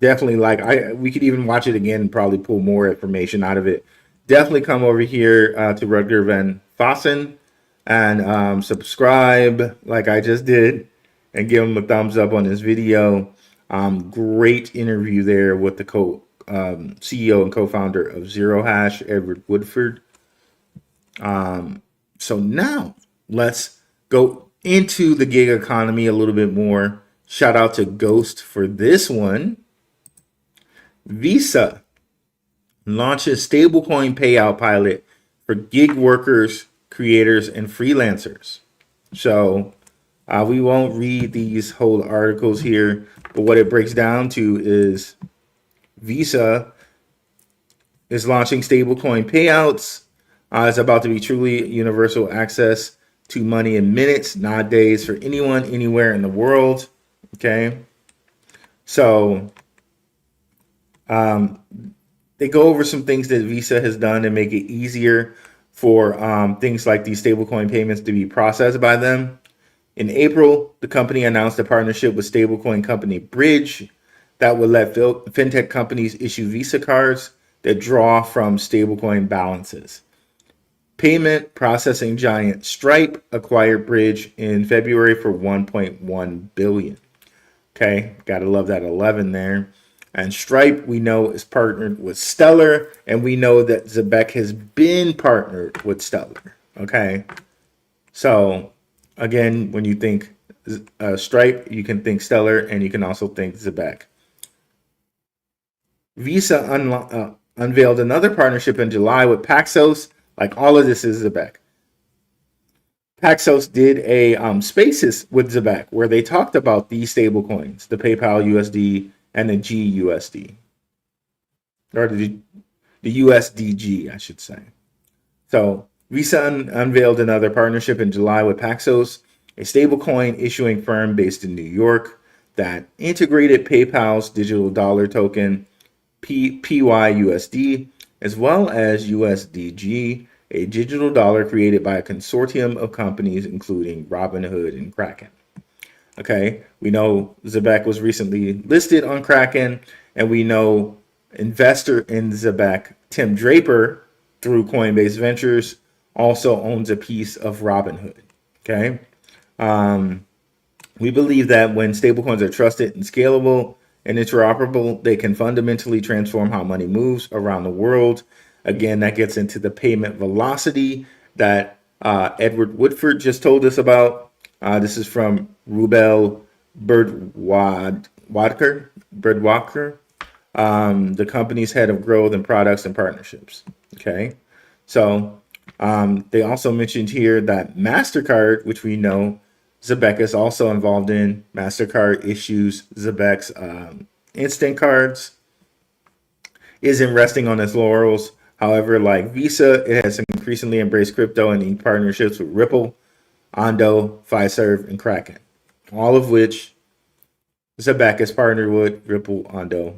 Definitely, we could even watch it again and probably pull more information out of it. Definitely come over here to Rutger Van Fossen and subscribe like I just did and give him a thumbs up on this video. Great interview there with the CEO and co-founder of Zero Hash, Edward Woodford. So now let's go into the gig economy a little bit more. Shout out to Ghost for this one. Visa launches stablecoin payout pilot for gig workers, creators, and freelancers. So we won't read these whole articles here, but what it breaks down to is Visa is launching stablecoin payouts. It's about to be truly universal access to money in minutes, not days, for anyone, anywhere in the world. Okay. So they go over some things that Visa has done to make it easier for things like these stablecoin payments to be processed by them. In April, the company announced a partnership with stablecoin company Bridge that would let fintech companies issue Visa cards that draw from stablecoin balances. Payment processing giant Stripe acquired Bridge in February for $1.1 billion. Okay, gotta love that 11 there. And Stripe, we know, is partnered with Stellar, and we know that Zebec has been partnered with Stellar. Okay, so again, when you think Stripe, you can think Stellar, and you can also think Zebec. Visa unveiled another partnership in July with Paxos. Like all of this is Zebec. Paxos did a Spaces with Zebec where they talked about these stable coins, the PayPal USD and the GUSD, or the USDG, I should say. So Visa unveiled another partnership in July with Paxos, a stablecoin issuing firm based in New York that integrated PayPal's digital dollar token PYUSD as well as USDG, a digital dollar created by a consortium of companies including Robinhood and Kraken. Okay, we know Zebec was recently listed on Kraken, and we know investor in Zebec, Tim Draper, through Coinbase Ventures, also owns a piece of Robinhood. Okay, we believe that when stablecoins are trusted and scalable and interoperable, they can fundamentally transform how money moves around the world. Again, that gets into the payment velocity that Edward Woodford just told us about. This is from Rubel Birdwalker, the company's head of growth and products and partnerships. Okay, so they also mentioned here that MasterCard, which we know Zebec is also involved in. MasterCard issues Zebec's instant cards, isn't resting on its laurels. However, like Visa, it has increasingly embraced crypto and in partnerships with Ripple, Ondo, Fiserv, and Kraken, all of which Zebec is partnered with Ripple Ondo,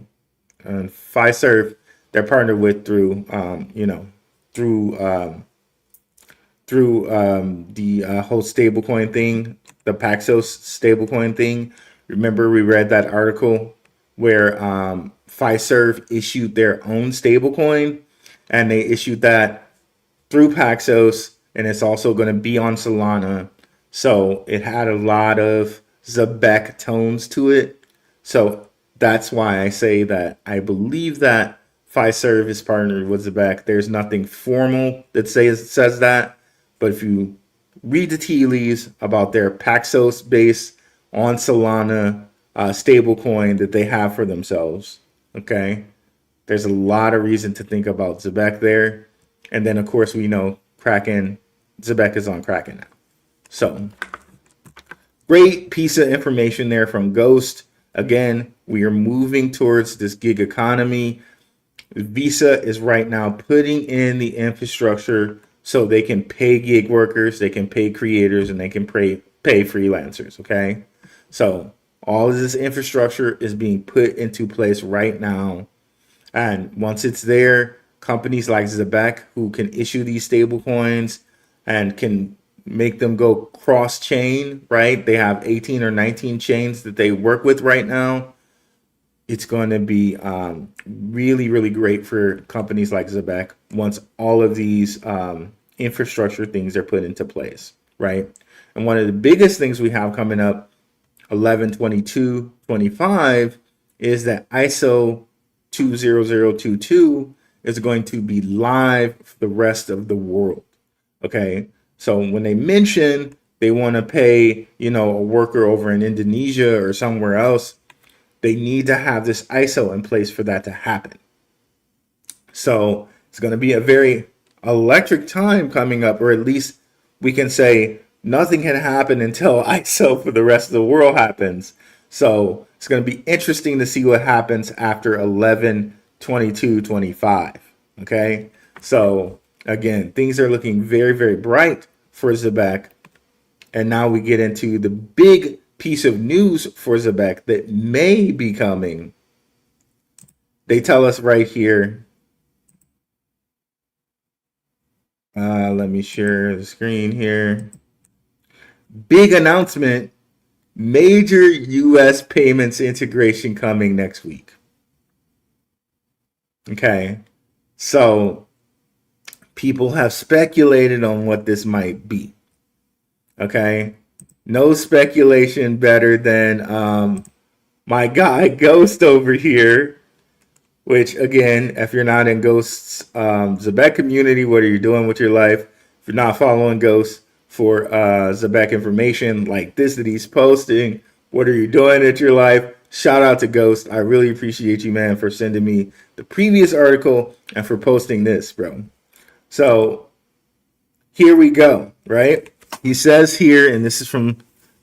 and Fiserv they're partnered with through the whole stablecoin thing, the Paxos stablecoin thing. Remember, we read that article where Fiserv issued their own stablecoin, and they issued that through Paxos, and it's also going to be on Solana. So it had a lot of Zebec tones to it. So that's why I say that I believe that Fiserv is partnered with Zebec. There's nothing formal that says that, but if you read the tea leaves about their Paxos base on Solana stablecoin that they have for themselves, okay, there's a lot of reason to think about Zebec there. And then, of course, we know Kraken, Zebec is on Kraken now. So, great piece of information there from Ghost. Again, we are moving towards this gig economy. Visa is right now putting in the infrastructure so they can pay gig workers, they can pay creators, and they can pay freelancers, okay? So, all of this infrastructure is being put into place right now. And once it's there, companies like Zebec, who can issue these stable coins and can make them go cross-chain, right? They have 18 or 19 chains that they work with right now. It's going to be really, really great for companies like Zebec once all of these infrastructure things are put into place, right? And one of the biggest things we have coming up 11/22/25 is that ISO 20022 is going to be live for the rest of the world. Okay, so when they mention they want to pay, a worker over in Indonesia or somewhere else, they need to have this ISO in place for that to happen. So it's going to be a very electric time coming up, or at least we can say nothing can happen until ISO for the rest of the world happens. So it's going to be interesting to see what happens after 11/22/25. Okay, so again, things are looking very, very bright for Zebec. And now we get into the big piece of news for Zebec that may be coming. They tell us right here. Let me share the screen here. Big announcement. Major US payments integration coming next week. Okay, so people have speculated on what this might be. Okay, no speculation better than my guy Ghost over here. Which again, if you're not in Ghost's Zebec community, what are you doing with your life? If you're not following Ghost for Zebec information like this that he's posting, what are you doing at your life? Shout out to Ghost. I really appreciate you, man, for sending me the previous article and for posting this, bro. So here we go, right? He says here, and this is from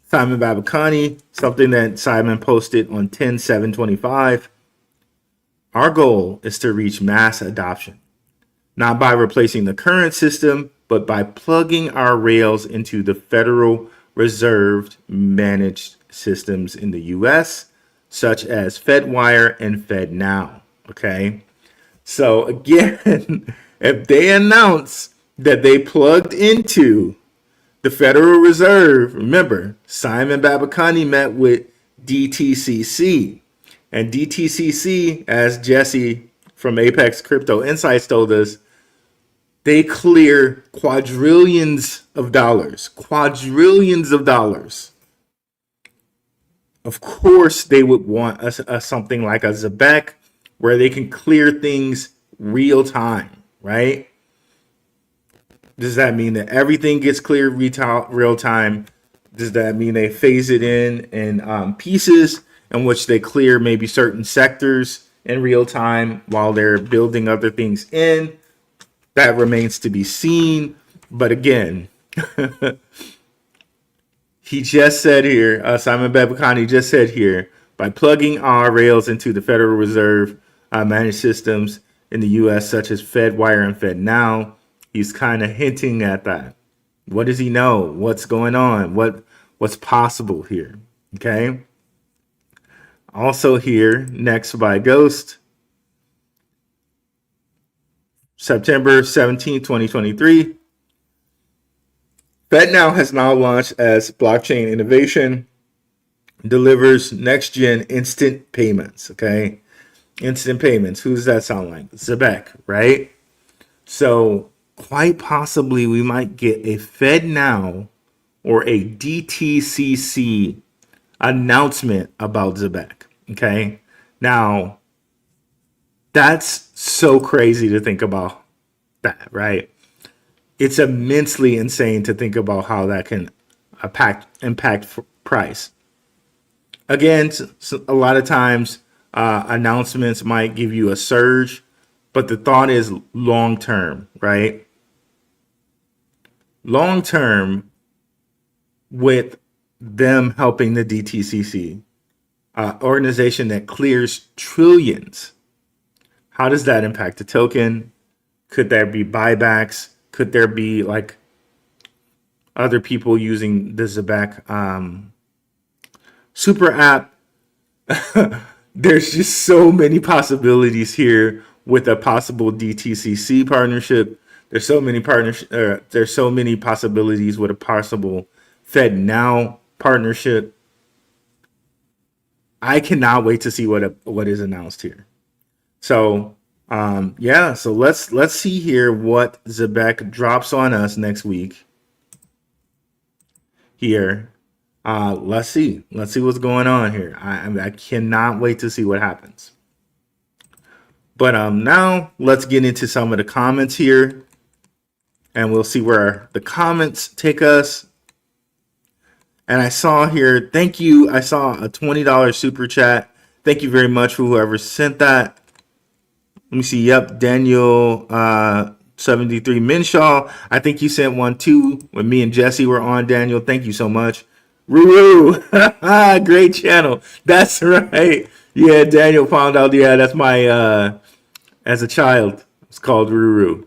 Simon Babakani, something that Simon posted on 10/7/25. Our goal is to reach mass adoption, not by replacing the current system, but by plugging our rails into the Federal Reserve managed systems in the US, such as FedWire and FedNow. Okay, so again, if they announce that they plugged into the Federal Reserve, remember, Simon Babakani met with DTCC. And DTCC, as Jesse from Apex Crypto Insights told us, they clear quadrillions of dollars. Quadrillions of dollars. Of course, they would want something like a Zebec where they can clear things real time, right? Does that mean that everything gets cleared real time? Does that mean they phase it in pieces in which they clear maybe certain sectors in real time while they're building other things in? That remains to be seen. But again, he just said here, Simon Babakani just said here, by plugging our rails into the Federal Reserve managed systems in the U.S., such as FedWire and FedNow, he's kind of hinting at that. What does he know? What's going on? What's possible here? Okay. Also here next by Ghost, September 17, 2023. FedNow has now launched as blockchain innovation, delivers next gen instant payments. Okay. Instant payments. Who does that sound like? Zebec, right? So quite possibly we might get a FedNow or a DTCC announcement about Zebec. Okay. Now that's so crazy to think about that, right? It's immensely insane to think about how that can impact price. Again, a lot of times announcements might give you a surge, but the thought is long term, right? Long term, with them helping the DTCC, organization that clears trillions. How does that impact the token? Could there be buybacks? Could there be like other people using the Zebec super app? There's just so many possibilities here with a possible DTCC partnership. There's so many there's so many possibilities with a possible FedNow partnership. I cannot wait to see what is announced here. So yeah, so let's see here what Zebec drops on us next week. Here, let's see what's going on here. I cannot wait to see what happens. But now let's get into some of the comments here, and we'll see where the comments take us. And I saw here, thank you. I saw a $20 super chat. Thank you very much for whoever sent that. Let me see. Yep, Daniel 73 Minshaw. I think you sent one too when me and Jesse were on. Daniel, thank you so much. Ruru, great channel. That's right. Yeah, Daniel found out. Yeah, that's my as a child. It's called Ruru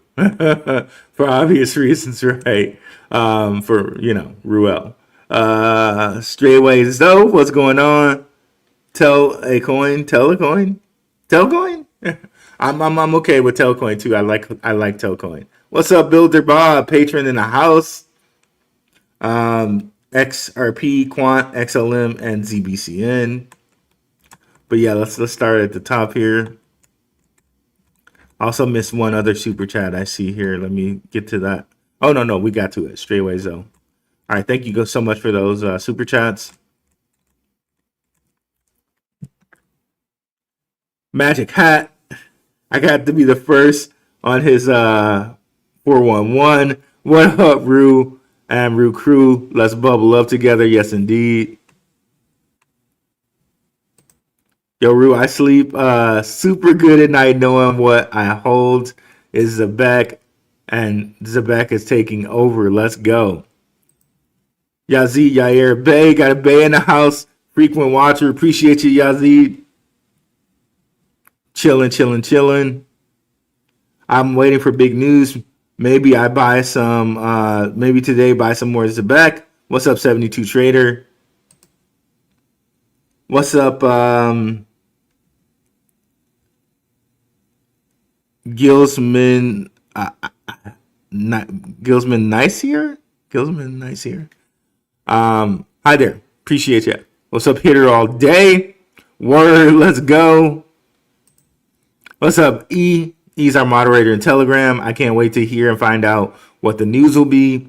for obvious reasons, right? For Ruel. Strayways though, what's going on? Tell a coin. I'm okay with Telcoin too. I like Telcoin. What's up, Builder Bob, patron in the house? XRP, Quant, XLM, and ZBCN. But yeah, let's start at the top here. Also missed one other super chat I see here. Let me get to that. Oh no, we got to it. Strayways though. All right, thank you so much for those super chats. Magic Hat. I got to be the first on his 411. What up, Rue and Rue Crew? Let's bubble up together. Yes, indeed. Yo, Rue, I sleep super good at night knowing what I hold is Zebec, and Zebec is taking over. Let's go. Yazid Yair Bay, got a Bay in the house. Frequent watcher. Appreciate you, Yazid. Chilling. I'm waiting for big news. Maybe I buy some, maybe today buy some more Zebec. What's up, 72 Trader? What's up, Gilsman Nice here? Hi there. Appreciate you. What's up, Hitter all day? Word, let's go. What's up, E? E's our moderator in Telegram. I can't wait to hear and find out what the news will be.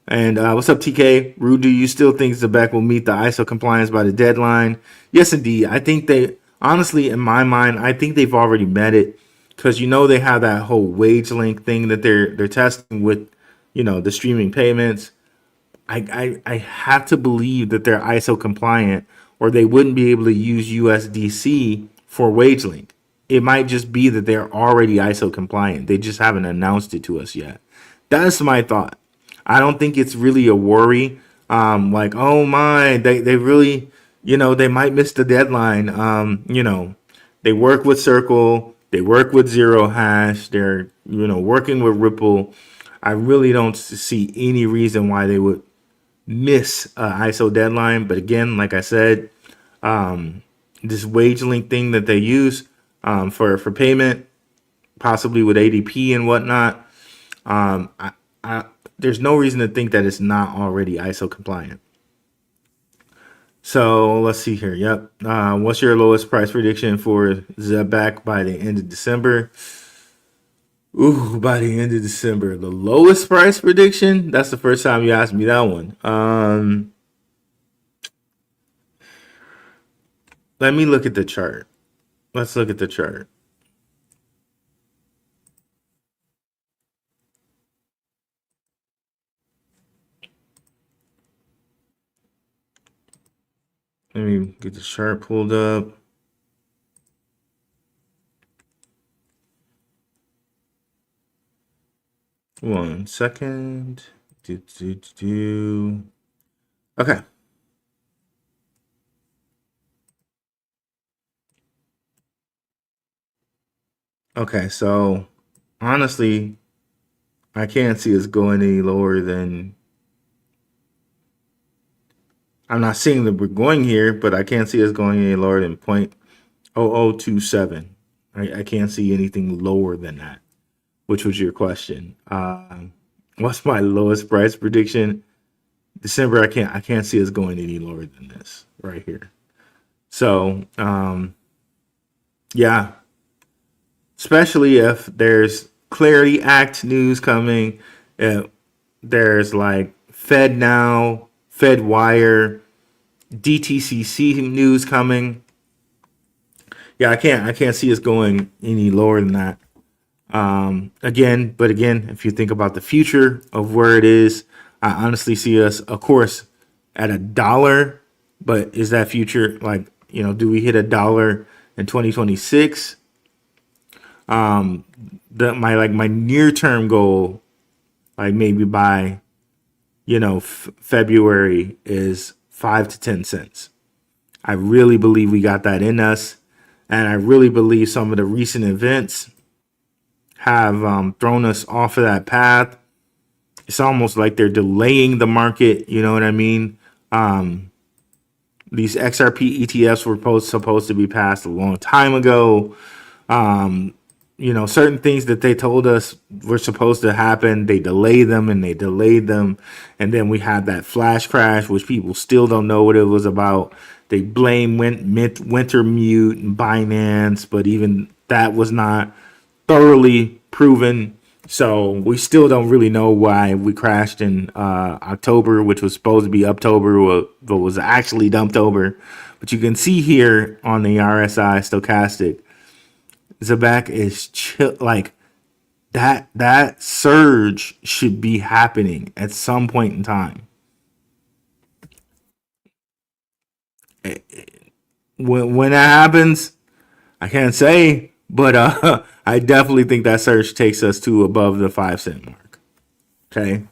And what's up, TK? Rue, do you still think Zebec will meet the ISO compliance by the deadline? Yes, indeed. I think they, honestly, in my mind, I think they've already met it. Because they have that whole wage link thing that they're testing with, the streaming payments. I have to believe that they're ISO compliant, or they wouldn't be able to use USDC for wage link. It might just be that they're already ISO compliant. They just haven't announced it to us yet. That's my thought. I don't think it's really a worry. Like, oh my, they really, they might miss the deadline. They work with Circle. They work with Zero Hash. They're, working with Ripple. I really don't see any reason why they would miss ISO deadline. But again, like I said, this wage link thing that they use for payment, possibly with ADP and whatnot. There's no reason to think that it's not already ISO compliant. So let's see here. Yep. What's your lowest price prediction for Zebec by the end of December? Ooh, by the end of December, the lowest price prediction. That's the first time you asked me that one. Let me look at the chart. Let's look at the chart. Let me get the chart pulled up. One second. Okay. Okay, so honestly, I can't see us going any lower than. I'm not saying that we're going here, but I can't see us going any lower than 0.0027. I can't see anything lower than that, which was your question. What's my lowest price prediction? December, I can't see us going any lower than this right here. So, yeah, especially if there's Clarity Act news coming, there's like Fed Now, Fed Wire, DTCC news coming. Yeah, I can't see us going any lower than that. Again, if you think about the future of where it is, I honestly see us, of course, at $1. But is that future like, do we hit $1 in 2026? My near term goal, like maybe by February, is 5 to 10 cents. I really believe we got that in us, and I really believe some of the recent events have thrown us off of that path. It's almost like they're delaying the market. You know what I mean? These XRP ETFs were supposed to be passed a long time ago. Certain things that they told us were supposed to happen, they delayed them and they delayed them. And then we had that flash crash, which people still don't know what it was about. They blame Wintermute and Binance, but even that was not thoroughly proven. So we still don't really know why we crashed in October, which was supposed to be Uptober, but was actually Dumptober. But you can see here on the RSI stochastic, Zebec is chill, like that surge should be happening at some point in time. When that happens, I can't say, but I definitely think that surge takes us to above the 5 cent mark. Okay.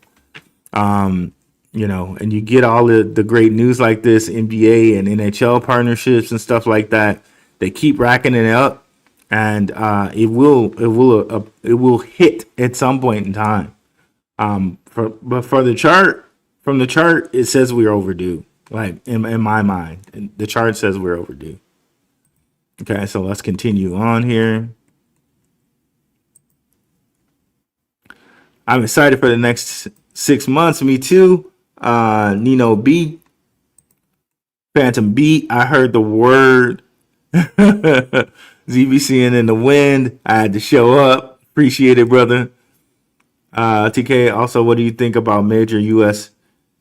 And you get all the great news like this, NBA and NHL partnerships and stuff like that. They keep racking it up, and it will hit at some point in time. But for the chart, from the chart, it says we're overdue. Like in my mind, the chart says we're overdue. Okay, so let's continue on here. I'm excited for the next 6 months. Me too. Nino B, Phantom B. I heard the word ZBCN in the wind. I had to show up. Appreciate it, brother. TK, also, what do you think about major U.S.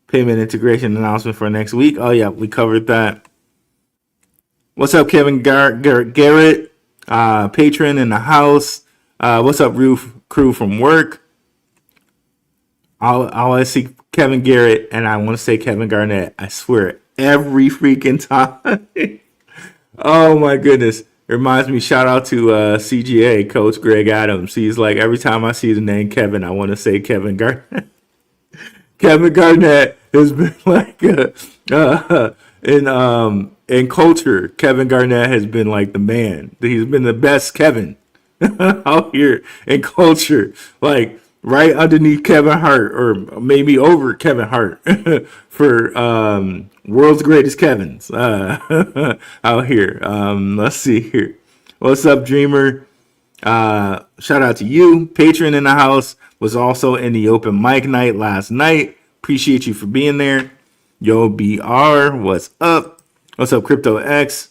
payment integration announcement for next week? Oh, yeah, we covered that. What's up, Kevin Garrett, patron in the house? What's up, Rue Crew from work? I see Kevin Garrett, and I want to say Kevin Garnett. I swear, every freaking time. Oh, my goodness. It reminds me, shout out to CGA, Coach Greg Adams. He's like, every time I see the name Kevin, I want to say Kevin Garnett. Kevin Garnett has been like in culture. Kevin Garnett has been like the man. He's been the best Kevin out here in culture. Like right underneath Kevin Hart, or maybe over Kevin Hart, for world's greatest Kevins out here. Let's see here. What's up, Dreamer? Shout out to you. Patron in the house was also in the open mic night last night. Appreciate you for being there. Yo, BR, what's up? What's up, Crypto X?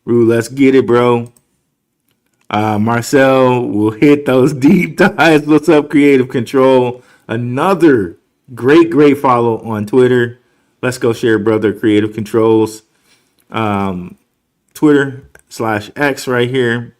Rue, let's get it, bro. Marcel will hit those deep dives. What's up, Creative Control? Another great follow on Twitter. Let's go share, brother. Creative Controls. Twitter/X right here.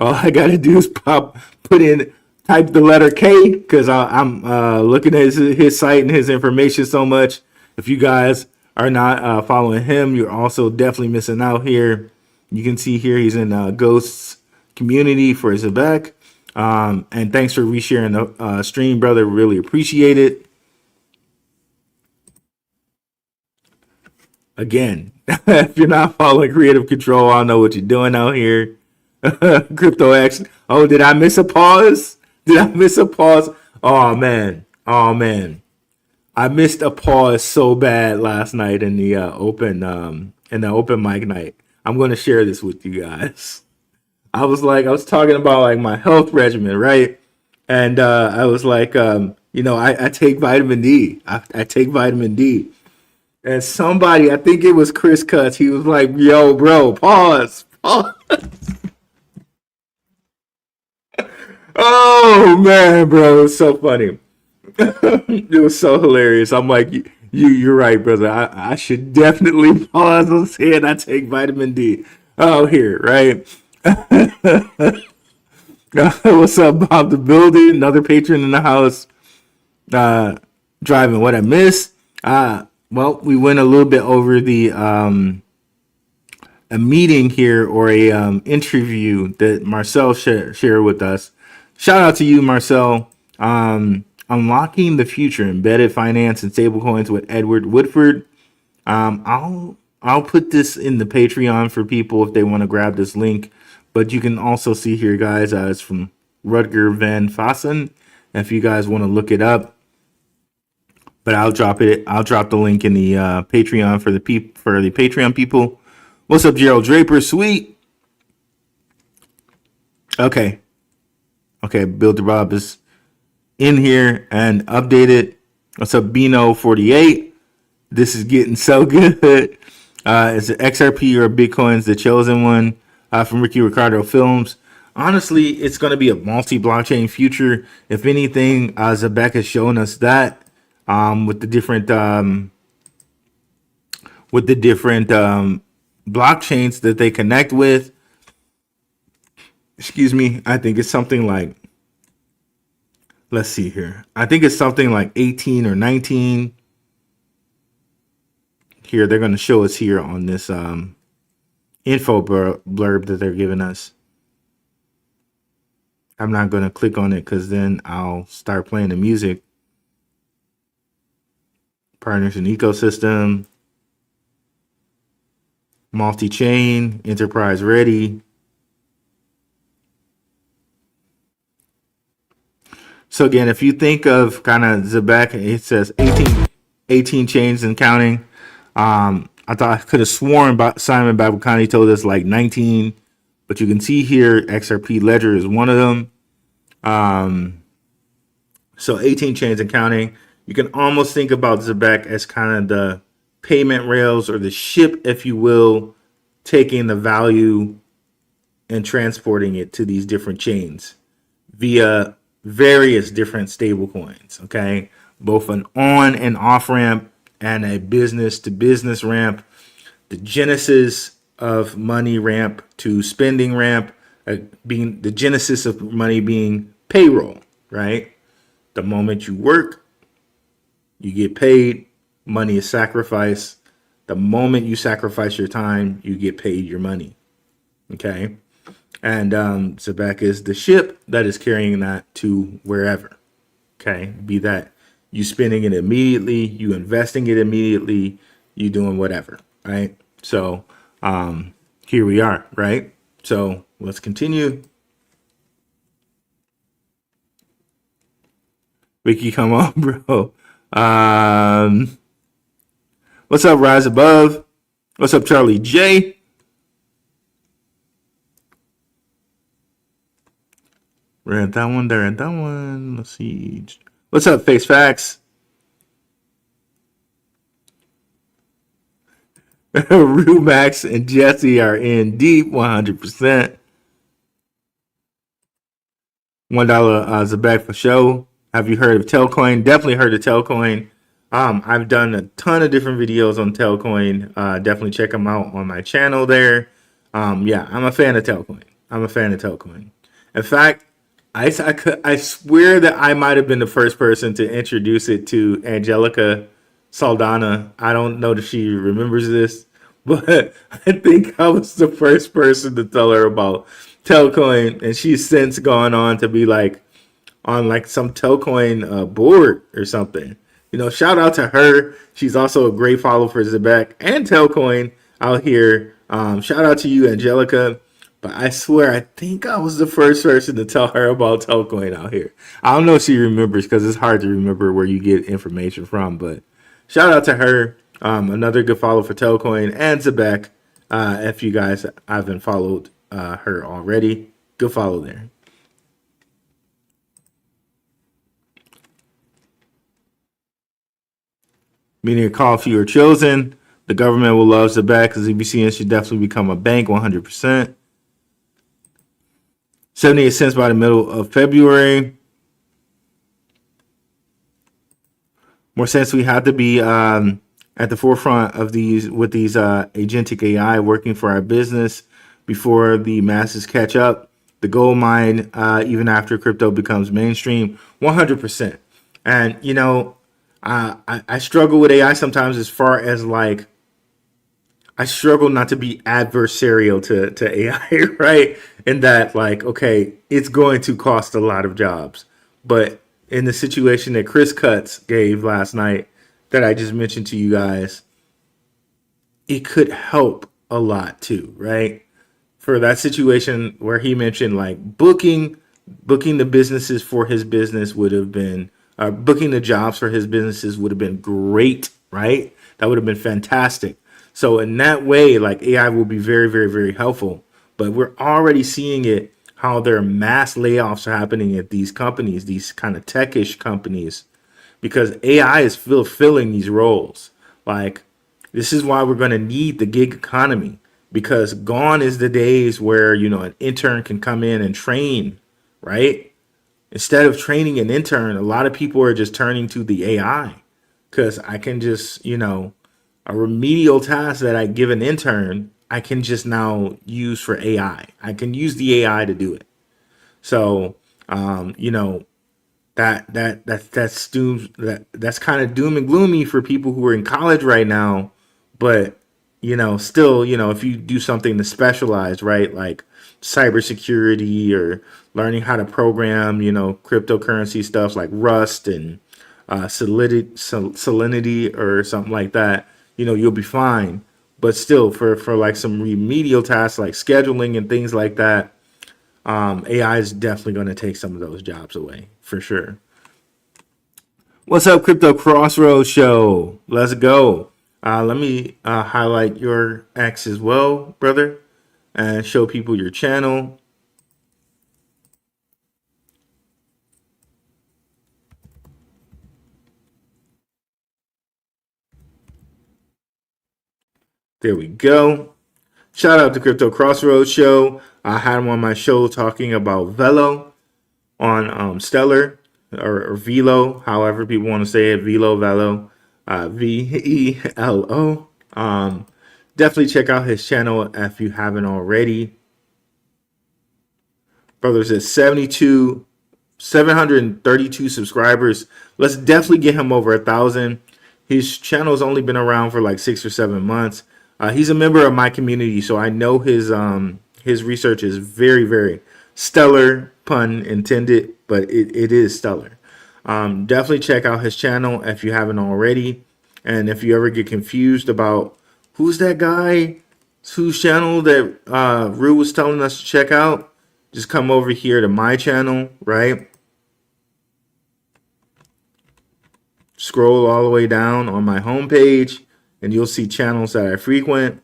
All I gotta do is type the letter K, because I'm looking at his site and his information so much. If you guys are not following him, you're also definitely missing out here. You can see here he's in Ghost's community for Zebec. And thanks for resharing the stream, brother. Really appreciate it. Again, if you're not following Creative Control, I don't know what you're doing out here. Crypto X. Oh, did I miss a pause? Oh man. I missed a pause so bad last night in the open mic night. I'm going to share this with you guys. I was talking about like my health regimen, right? And I was like, I take vitamin D. I take vitamin D. And somebody, I think it was Chris Cuts, he was like, yo, bro, pause. Oh man, bro, it was so funny. It was so hilarious. I'm like, you're right, brother. I should definitely pause on saying I take vitamin D. Oh, here, right? What's up, Bob the Building? Another patron in the house. Driving what I missed. Well, we went a little bit over the a meeting here, or a interview that Marcel shared with us. Shout out to you, Marcel. Unlocking the Future, Embedded Finance and Stablecoins with Edward Woodford. I'll put this in the Patreon for people if they want to grab this link. But you can also see here, guys, it's from Rutger van Vassen, if you guys want to look it up. But I'll drop the link in the Patreon for the Patreon people. What's up, Gerald Draper? Sweet. Okay, Builder Bob is in here and updated. What's up, Bino48? This is getting so good. Is it XRP or Bitcoin's the chosen one? From Ricky Ricardo Films. Honestly, it's going to be a multi-blockchain future. If anything, Zebec has shown us that with the different blockchains that they connect with. Excuse me. I think it's something like, let's see here. I think it's something like 18 or 19. Here, they're going to show us here on this info blurb that they're giving us. I'm not going to click on it because then I'll start playing the music. Partners and ecosystem. Multi-chain. Enterprise ready. So again, if you think of kind of Zebec, it says 18 chains and counting. I thought I could have sworn Simon Babakani told us like 19, but you can see here XRP Ledger is one of them. So 18 chains and counting. You can almost think about Zebec as kind of the payment rails, or the ship, if you will, taking the value and transporting it to these different chains via various different stable coins. Okay, both an on and off ramp and a business to business ramp. The genesis of money ramp to spending ramp, being the genesis of money being payroll, right? The moment you work, you get paid. Money is sacrifice. The moment you sacrifice your time, you get paid your money. Okay. And Zebec is the ship that is carrying that to wherever. Okay. Be that you spending it immediately, you investing it immediately, you doing whatever. Right. So here we are. Right. So let's continue. Ricky, come on, bro. What's up, Rise Above? What's up, Charlie J? We're at that one, they're at that one. Let's see. What's up, Face Facts? Rue Max and Jesse are in deep 100%. $1 Zebec for show. Have you heard of Telcoin? Definitely heard of Telcoin. I've done a ton of different videos on Telcoin. Definitely check them out on my channel there. Yeah, I'm a fan of Telcoin. In fact, I swear that I might have been the first person to introduce it to Angelica Saldana. I don't know if she remembers this, but I think I was the first person to tell her about Telcoin, and she's since gone on to be like on like some Telcoin board or something. You know, shout out to her. She's also a great follow for Zebec and Telcoin out here. Shout out to you, Angelica. But I swear, I think I was the first person to tell her about Telcoin out here. I don't know if she remembers because it's hard to remember where you get information from. But shout out to her. Another good follow for Telcoin and Zebec. If you guys haven't followed her already, good follow there. Meaning a call if you are chosen. The government will love Zebec because ZBCN should definitely become a bank 100%. 78 cents by the middle of February. More sense we have to be at the forefront of these with these agentic AI working for our business before the masses catch up. The gold mine, even after crypto becomes mainstream, 100%. And you know, I struggle with AI sometimes as far as like I struggle not to be adversarial to AI, right? In that, like, okay, it's going to cost a lot of jobs. But in the situation that Chris Cutts gave last night that I just mentioned to you guys, it could help a lot too, right? For that situation where he mentioned like booking the businesses for his business would have been, booking the jobs for his businesses would have been great, right? That would have been fantastic. So in that way, like AI will be very, very, very helpful. But we're already seeing it, how there are mass layoffs happening at these companies, these kind of techish companies, because AI is filling these roles. Like, this is why we're going to need the gig economy, because gone is the days where, you know, an intern can come in and train, right? Instead of training an intern, a lot of people are just turning to the AI because I can just, you know, a remedial task that I give an intern, I can just now use for AI. I can use the AI to do it. So, you know, that's kind of doom and gloomy for people who are in college right now. But, you know, still, you know, if you do something that's specialized, right, like cybersecurity or learning how to program, you know, cryptocurrency stuff like Rust and Salinity or something like that, you know, you'll be fine. But still, for like some remedial tasks like scheduling and things like that, AI is definitely going to take some of those jobs away for sure. What's up, Crypto Crossroads Show? Let's go. Let me highlight your X as well, brother, and show people your channel. There we go. Shout out to Crypto Crossroads Show. I had him on my show talking about Velo on Stellar or Velo, however people want to say it. Velo, VELO. Definitely check out his channel if you haven't already. Brothers at 732 subscribers. Let's definitely get him over 1,000. His channel's only been around for like 6 or 7 months. He's a member of my community, so I know his research is very, very stellar, pun intended, but it is stellar. Definitely check out his channel if you haven't already. And if you ever get confused about who's that guy whose channel that Rue was telling us to check out, just come over here to my channel, right? scroll all the way down on my homepage, and you'll see channels that I frequent.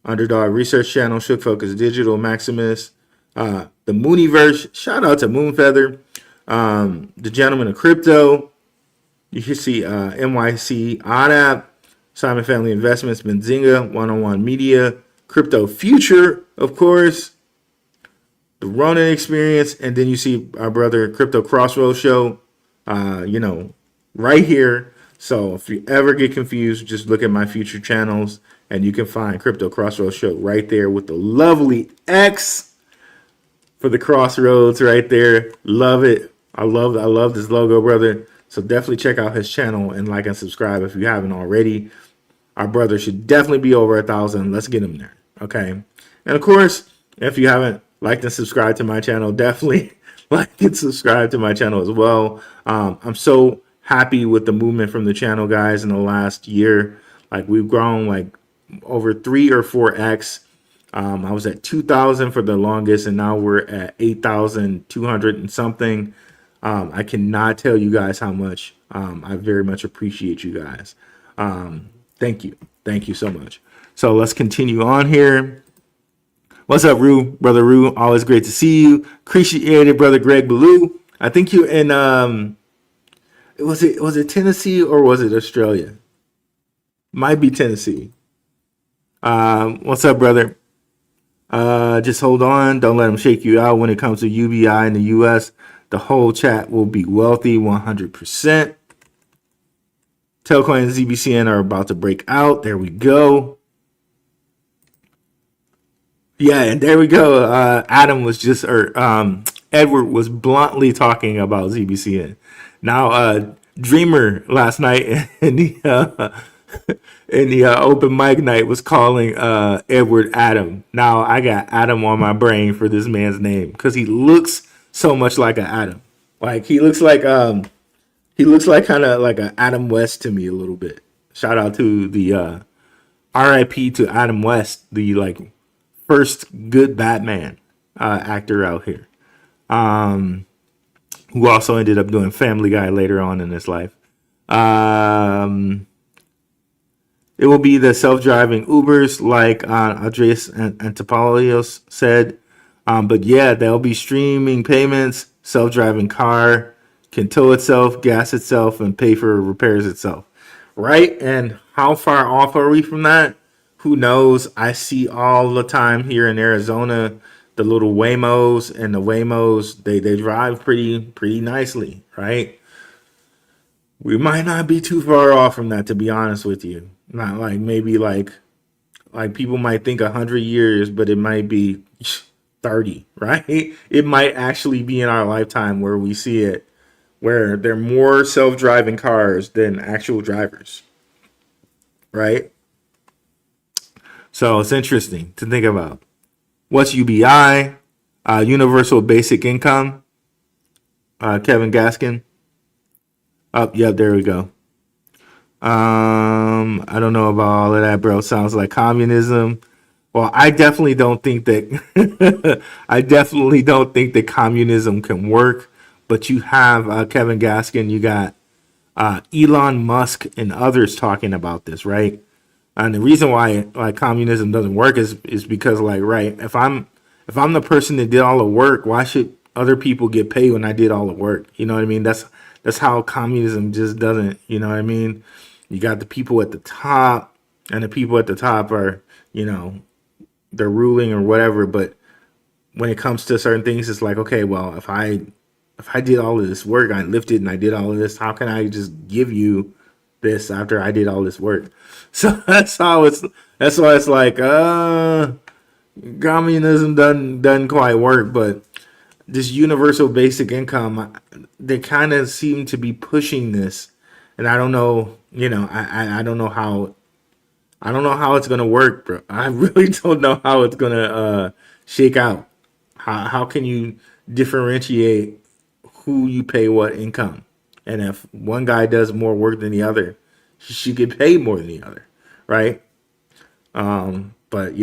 Underdog Research Channel, Shook Focus Digital, Maximus, the Mooniverse. Shout out to Moonfeather, the Gentleman of Crypto. You can see NYC Odd App, Simon Family Investments, Benzinga, One-on-One Media, Crypto Future, of course, the Ronin Experience, and then you see our brother Crypto Crossroads Show, right here. So if you ever get confused, just look at my future channels, and you can find Crypto Crossroads Show right there with the lovely X for the Crossroads right there. Love it. I love this logo, brother. So definitely check out his channel and like and subscribe if you haven't already. Our brother should definitely be over 1,000. Let's get him there. Okay. And of course, if you haven't liked and subscribed to my channel, definitely like and subscribe to my channel as well. I'm so happy with the movement from the channel, guys, in the last year. Like, we've grown like over 3 or 4x. I was at 2,000 for the longest, and now we're at 8,200 and something. I cannot tell you guys how much I very much appreciate you guys. Thank you. Thank you so much. So let's continue on here. What's up, Rue? Brother Rue, always great to see you. Appreciate it, Brother Greg Ballou. I think you're in, was it Tennessee or was it Australia? Might be Tennessee. What's up, brother? Just hold on. Don't let them shake you out when it comes to UBI in the U.S. The whole chat will be wealthy 100%. Telcoin and ZBCN are about to break out. There we go. Yeah, and there we go. Adam was just, Edward was bluntly talking about ZBCN. Now, Dreamer last night in the open mic night was calling Edward Adam. Now I got Adam on my brain for this man's name because he looks so much like an Adam. Like, he looks like kind of like an Adam West to me a little bit. Shout out to the RIP to Adam West, the like first good Batman actor out here, who also ended up doing Family Guy later on in his life. It will be the self-driving Ubers, like Andreas Antopolios said. But yeah, there'll be streaming payments, self-driving car, can tow itself, gas itself, and pay for repairs itself. Right? And how far off are we from that? Who knows? I see all the time here in Arizona the little Waymos, and the Waymos, they drive pretty nicely, right? We might not be too far off from that, to be honest with you. Not like maybe like people might think 100 years, but it might be 30, right? It might actually be in our lifetime where we see it, where there are more self-driving cars than actual drivers, right? So it's interesting to think about. What's UBI? Universal Basic Income. Kevin Gaskin. Oh, yeah, there we go. I don't know about all of that, bro. Sounds like communism. Well, I definitely don't think that communism can work. But you have Kevin Gaskin, you got Elon Musk and others talking about this, right? And the reason why like communism doesn't work is because, like, right, if I'm the person that did all the work, why should other people get paid when I did all the work? You know what I mean? That's how communism just doesn't, you know what I mean? You got the people at the top, and the people at the top are, they're ruling or whatever. But when it comes to certain things, it's like, okay, well, if I did all of this work, I lifted and I did all of this, how can I just give you this after I did all this work? So that's why it's like, communism doesn't quite work. But this universal basic income, they kind of seem to be pushing this, and I don't know, I don't know how it's gonna work, bro. I really don't know how it's gonna shake out. How can you differentiate who you pay what income? And if one guy does more work than the other, he should get paid more than the other, right? But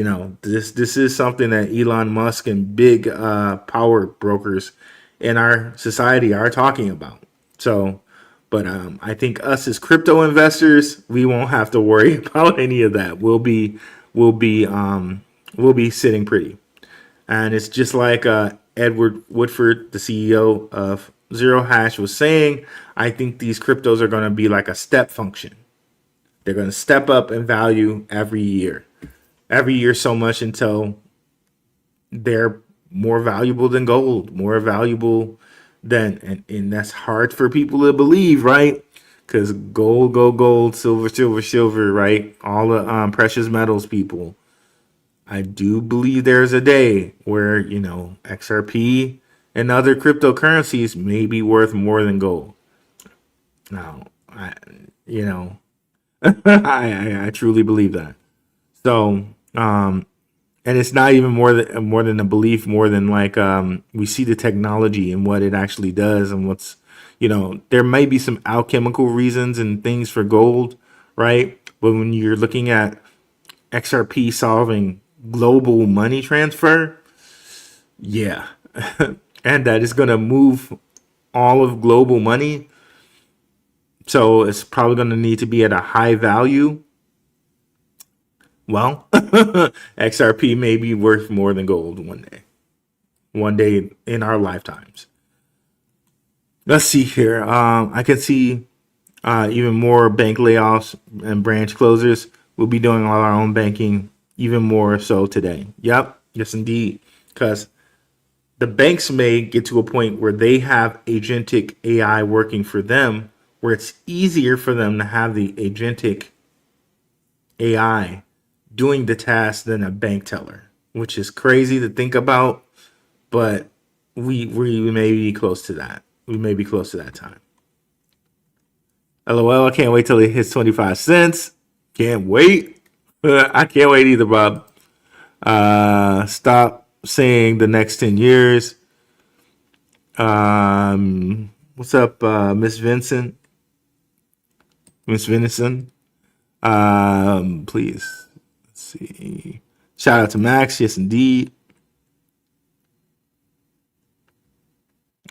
this is something that Elon Musk and big power brokers in our society are talking about. So, But I think us as crypto investors, we won't have to worry about any of that. We'll be sitting pretty. And it's just like Edward Woodford, the CEO of Zero Hash, was saying. I think these cryptos are going to be like a step function. They're going to step up in value every year so much until they're more valuable than gold, more valuable than, and that's hard for people to believe, right? Because gold, silver, right? All the precious metals people. I do believe there's a day where, XRP and other cryptocurrencies may be worth more than gold. Now, I truly believe that. So, and it's not even more than a belief, more than like we see the technology and what it actually does, and what's, there may be some alchemical reasons and things for gold, right? But when you're looking at XRP solving global money transfer, yeah, and that is going to move all of global money. So it's probably going to need to be at a high value. Well, XRP may be worth more than gold one day in our lifetimes. Let's see here. I can see even more bank layoffs and branch closures. We'll be doing all our own banking even more so today. Yep. Yes, indeed. Because the banks may get to a point where they have agentic AI working for them, where it's easier for them to have the agentic AI doing the task than a bank teller, which is crazy to think about, but we may be close to that. We may be close to that time. LOL, I can't wait till it hits 25 cents. Can't wait. I can't wait either, Bob. Stop saying the next 10 years. What's up, Miss Vincent? Miss Venison. Please. Let's see. Shout out to Max. Yes, indeed.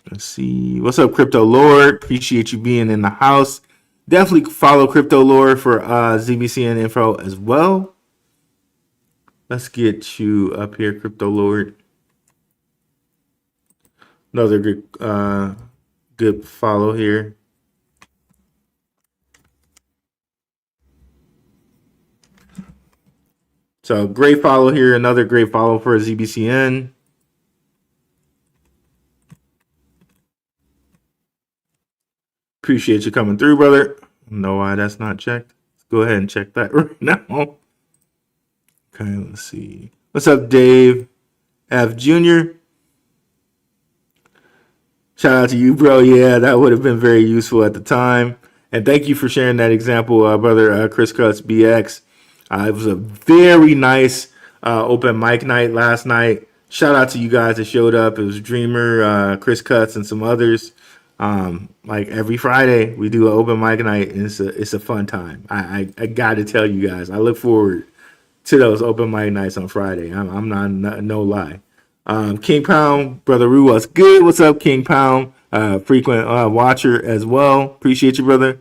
Let's see. What's up, Crypto Lord? Appreciate you being in the house. Definitely follow Crypto Lord for ZBCN info as well. Let's get you up here, Crypto Lord. Another good follow here. So great follow here. Another great follow for ZBCN. Appreciate you coming through, brother. Know why that's not checked. Let's go ahead and check that right now. Okay, let's see. What's up, Dave F. Jr.? Shout out to you, bro. Yeah, that would have been very useful at the time. And thank you for sharing that example, brother Chris Cuts BX. It was a very nice open mic night last night. Shout out to you guys that showed up. It was Dreamer, Chris Cuts, and some others. Like every Friday, we do an open mic night, and it's a fun time. I got to tell you guys, I look forward to those open mic nights on Friday. I'm not no lie. King Pound, Brother Rue, what's good? What's up, King Pound? Frequent watcher as well. Appreciate you, brother.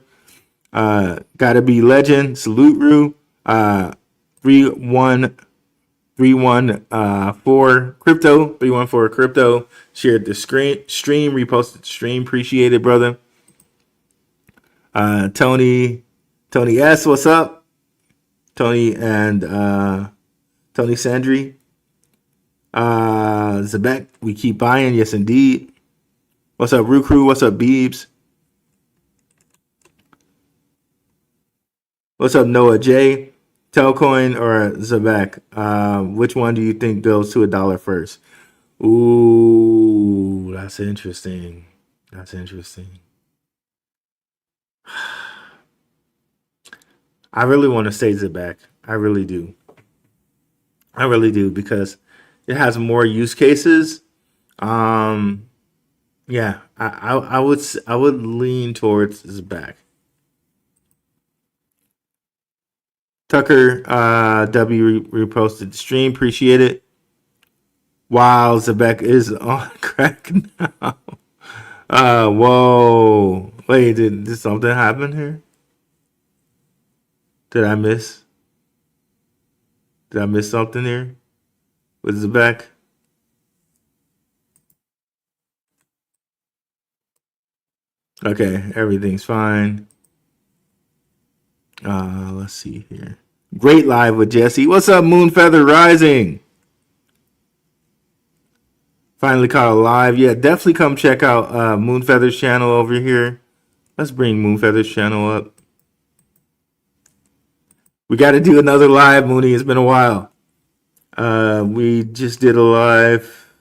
Gotta be legend. Salute, Rue. 314 crypto. Shared the stream, reposted the stream. Appreciate it, brother. Tony S, what's up? Tony and Tony Sandry. Zebec, we keep buying. Yes, indeed. What's up, Rue Crew? What's up, Beebs? What's up, Noah J? Telcoin or Zebec? Which one do you think goes to $1 first? Ooh, that's interesting. That's interesting. I really want to say Zebec. I really do. I really do, because it has more use cases. Yeah, I would lean towards Zebec. Tucker W reposted the stream. Appreciate it. Wow, Zebec is on crack now. Whoa. Wait, did something happen here? Did I miss? Did I miss something here? Was it back? Okay, everything's fine. Let's see here. Great live with Jesse. What's up, Moonfeather Rising? Finally caught a live. Yeah, definitely come check out Moonfeather's channel over here. Let's bring Moonfeather's channel up. We got to do another live, Mooney. It's been a while. We just did a live.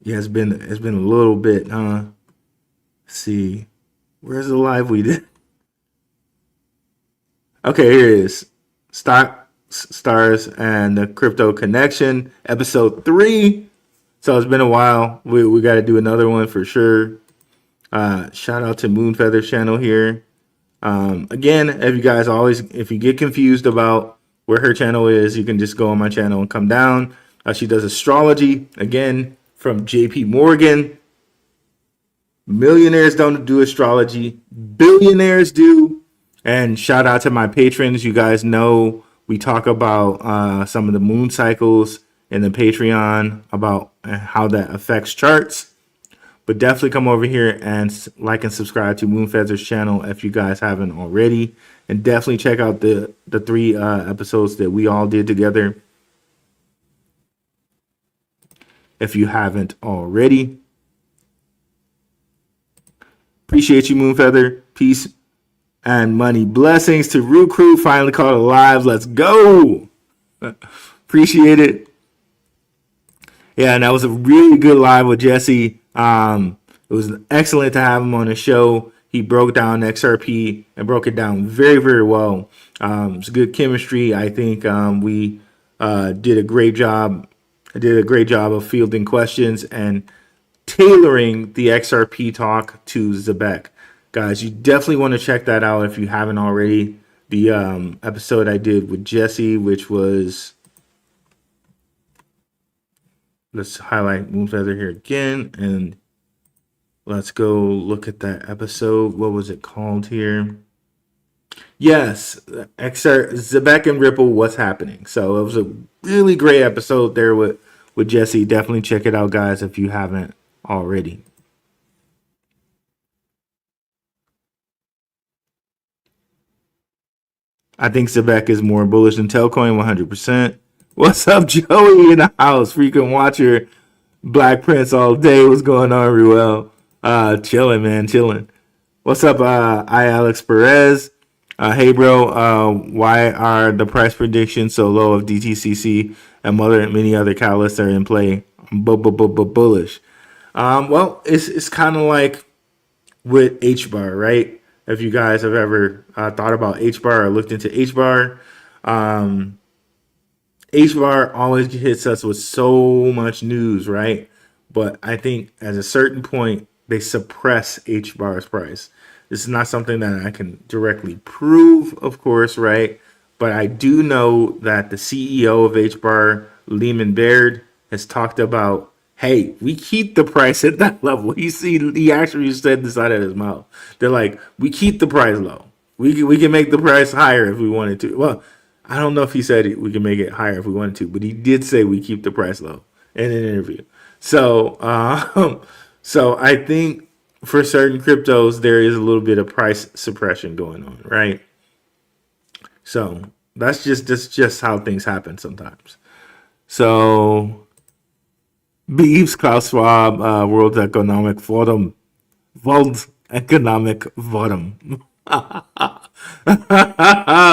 Yeah, it's been a little bit, huh? Let's see. Where's the live we did? Okay, here it is. Stock, Stars, and the Crypto Connection, episode 3. So it's been a while. We got to do another one for sure. Shout out to Moonfeather's channel here. Again, if you get confused about where her channel is, you can just go on my channel and come down. She does astrology, again, from JP Morgan. Millionaires don't do astrology. Billionaires do. And shout out to my patrons. You guys know we talk about some of the moon cycles in the Patreon, about how that affects charts. But definitely come over here and like and subscribe to Moonfeather's channel if you guys haven't already. And definitely check out the 3 episodes that we all did together if you haven't already. Appreciate you, Moonfeather. Peace and money. Blessings to Rue Crew. Finally caught it live. Let's go. Appreciate it. Yeah, and that was a really good live with Jesse. It was excellent to have him on the show. He broke down XRP and broke it down very, very well. It's good chemistry. I think we did a great job. I did a great job of fielding questions and tailoring the XRP talk to Zebec. Guys, you definitely want to check that out if you haven't already. The episode I did with Jesse, which was... Let's highlight Moonfeather here again, and let's go look at that episode. What was it called here? Yes, Zebec and Ripple, what's happening? So it was a really great episode there with Jesse. Definitely check it out, guys, if you haven't already. I think Zebec is more bullish than Telcoin, 100%. What's up, Joey in the house? Frequent watcher, Black Prince all day. What's going on, Ruel? Chilling, man, chilling. What's up, Alex Perez? Hey, bro, why are the price predictions so low of DTCC and many other catalysts are in play? Bullish. Well, it's kind of like with HBAR, right? If you guys have ever thought about HBAR or looked into HBAR, HBAR always hits us with so much news, right? But I think at a certain point, they suppress HBAR's price. This is not something that I can directly prove, of course, right? But I do know that the CEO of HBAR, Lehman Baird, has talked about, hey, we keep the price at that level. He actually said this out of his mouth. They're like, we keep the price low. We can make the price higher if we wanted to. Well, I don't know if he said we can make it higher if we wanted to, but he did say we keep the price low in an interview. So, so I think for certain cryptos, there is a little bit of price suppression going on, right? So that's just how things happen sometimes. So, Beeves, Klaus Schwab, World Economic Forum. I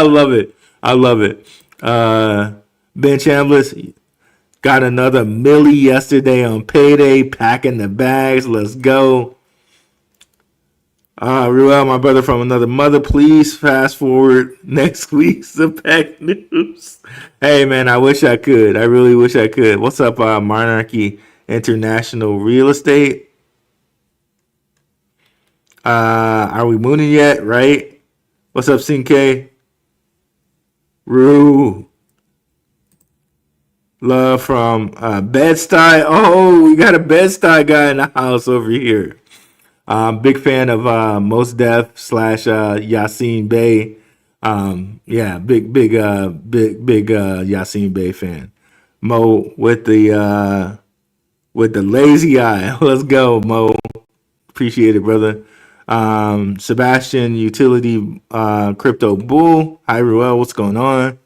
love it. I love it. Ben Chambliss got another milli yesterday on payday, packing the bags. Let's go. Ruel, my brother from another mother, please fast forward next week's Zebec news. Hey, man, I wish I could. I really wish I could. What's up, Monarchy International Real Estate? Are we mooning yet, right? What's up, CK? Rue. Love from Bed-Stuy. Oh, we got a Bed-Stuy guy in the house over here. Big fan of Mos Def / Yasin Bey. Yeah, big Yasin Bey fan. Mo with the lazy eye. Let's go, Mo. Appreciate it, brother. Sebastian Utility Crypto Bull. Hi, Ruel. What's going on?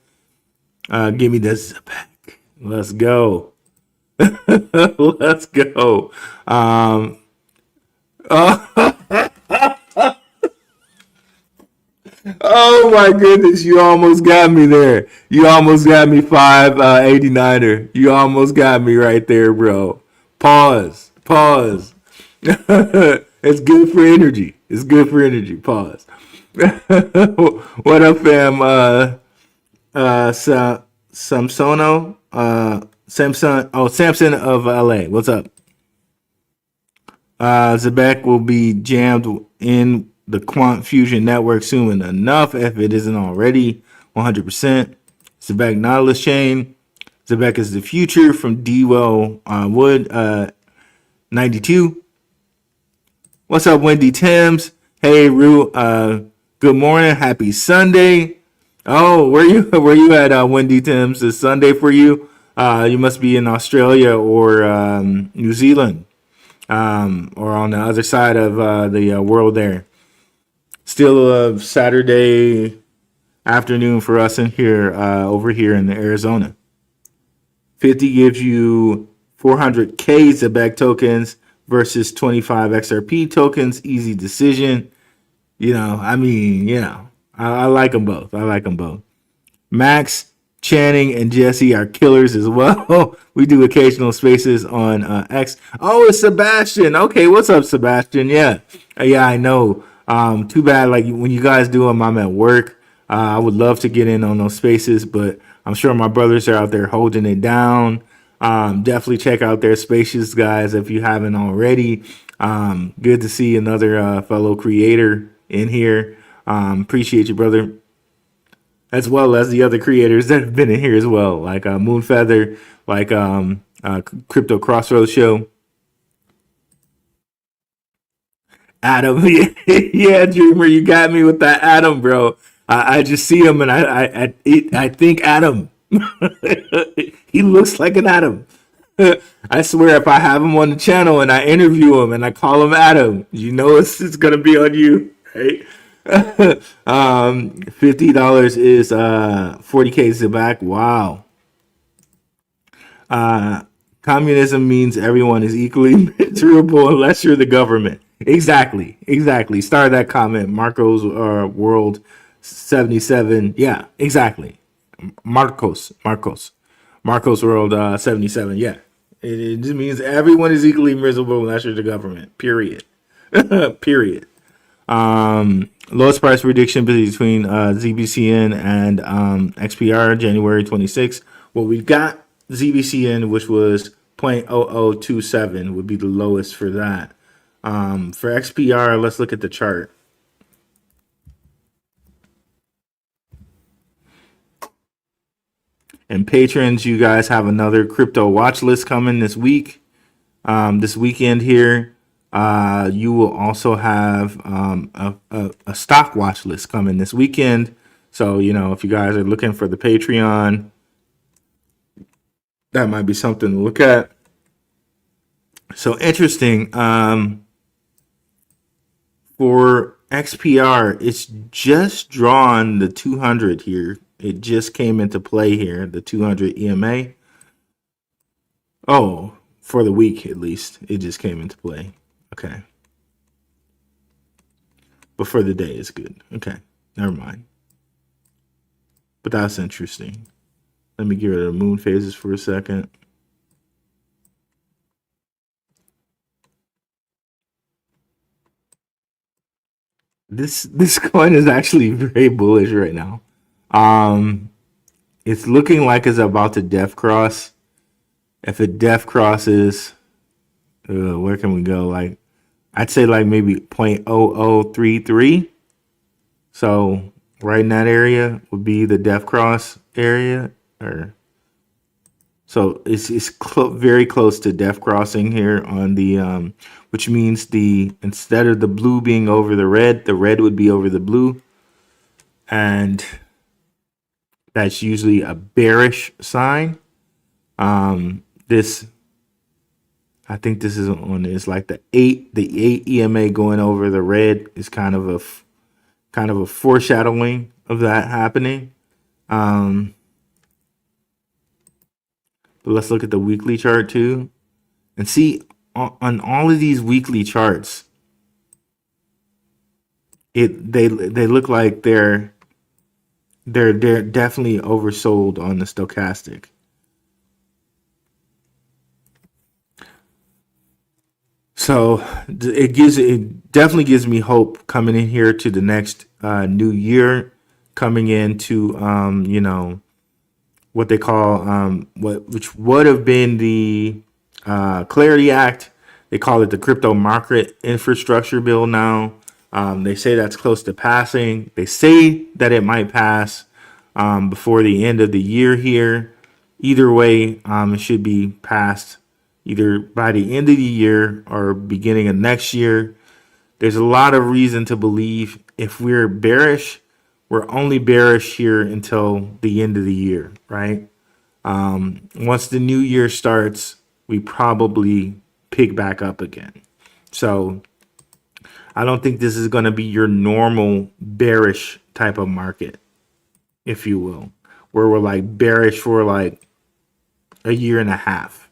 Give me this back. Let's go. Let's go. Oh, oh my goodness, you almost got me there. You almost got me 589er. You almost got me right there, bro. Pause. It's good for energy. It's good for energy. Pause. What up, fam? Samsono, Samson of LA. What's up? Zebec will be jammed in the Quant Fusion network soon enough if it isn't already. 100%. Zebec Nautilus chain. Zebec is the future from D-Well Wood 92. What's up, Wendy Timms? Hey, Rue. Good morning. Happy Sunday. Oh, where you at, Wendy Timms? Is Sunday for you? You must be in Australia or New Zealand, or on the other side of the world there. Still a Saturday afternoon for us in here, over here in Arizona. 50 gives you 400K Zebec tokens versus 25 XRP tokens. Easy decision. I like them both. Max, Channing, and Jesse are killers as well. We do occasional spaces on X. Oh, it's Sebastian. Okay, what's up, Sebastian? Yeah, I know. Too bad, like, when you guys do them, I'm at work. I would love to get in on those spaces, but I'm sure my brothers are out there holding it down. Definitely check out their spaces, guys, if you haven't already. Good to see another fellow creator in here. Appreciate you, brother. As well as the other creators that have been in here as well, like Moonfeather, like Crypto Crossroads Show. Adam, yeah, Dreamer, you got me with that Adam, bro. I just see him and I think Adam. He looks like an Adam. I swear, if I have him on the channel and I interview him and I call him Adam, you know it's gonna be on you, right? $50 is 40K Zebec. Wow. Communism means everyone is equally miserable unless you're the government. Exactly. Start that comment. Marco's World 77. Yeah, exactly. Marcos World 77. Yeah. It just means everyone is equally miserable unless you're the government. Period. Period. Lowest price prediction between ZBCN and XPR January 26th. Well, we got ZBCN, which was 0.0027, would be the lowest for that. For XPR, let's look at the chart. And patrons, you guys have another crypto watch list coming this week. This weekend here. You will also have a stock watch list coming this weekend. So, if you guys are looking for the Patreon, that might be something to look at. So interesting. For XPR, it's just drawn the 200 here. It just came into play here, the 200 EMA. Oh, for the week at least, it just came into play. Okay. But for the day, it's good. Okay. Never mind. But that's interesting. Let me get rid of the moon phases for a second. This coin is actually very bullish right now. It's looking like it's about to def cross. If it def crosses, where can we go? Like, I'd say like maybe 0.0033. So right in that area would be the def cross area, or So it's very close to death crossing here on the which means the instead of the blue being over the red would be over the blue, and that's usually a bearish sign. This I think this is on it's like the eight EMA going over the red is kind of a foreshadowing of that happening. But let's look at the weekly chart too, and see on all of these weekly charts, they look like they're definitely oversold on the stochastic. So it definitely gives me hope coming in here to the next new year, coming into what they call which would have been the Clarity Act. They call it the Crypto Market Infrastructure Bill now. They say that's close to passing. They say that it might pass before the end of the year here. Either way, it should be passed either by the end of the year or beginning of next year. There's a lot of reason to believe if we're bearish, we're only bearish here until the end of the year, right? Once the new year starts, we probably pick back up again. So I don't think this is going to be your normal bearish type of market, if you will, where we're like bearish for like a year and a half.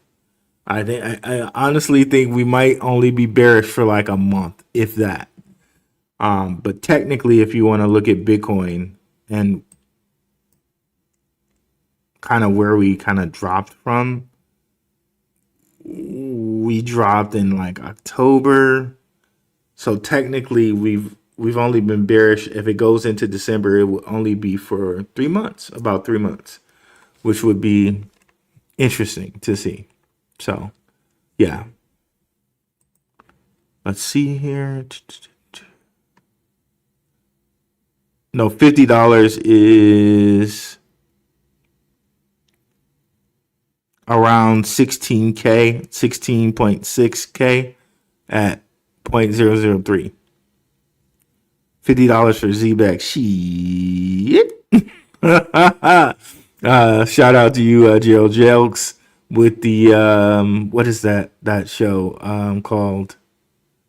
I honestly think we might only be bearish for like a month, if that. But technically, if you want to look at Bitcoin and kind of where we kind of dropped from, we dropped in like October. So technically, we've only been bearish. If it goes into December, it will only be for 3 months, about 3 months, which would be interesting to see. So, yeah. Let's see here. No, $50 is around 16K, 16.6K at 0.003. $50 for Zebec. Shit. Shout out to you, Gerald Jelks, with the what is that show called?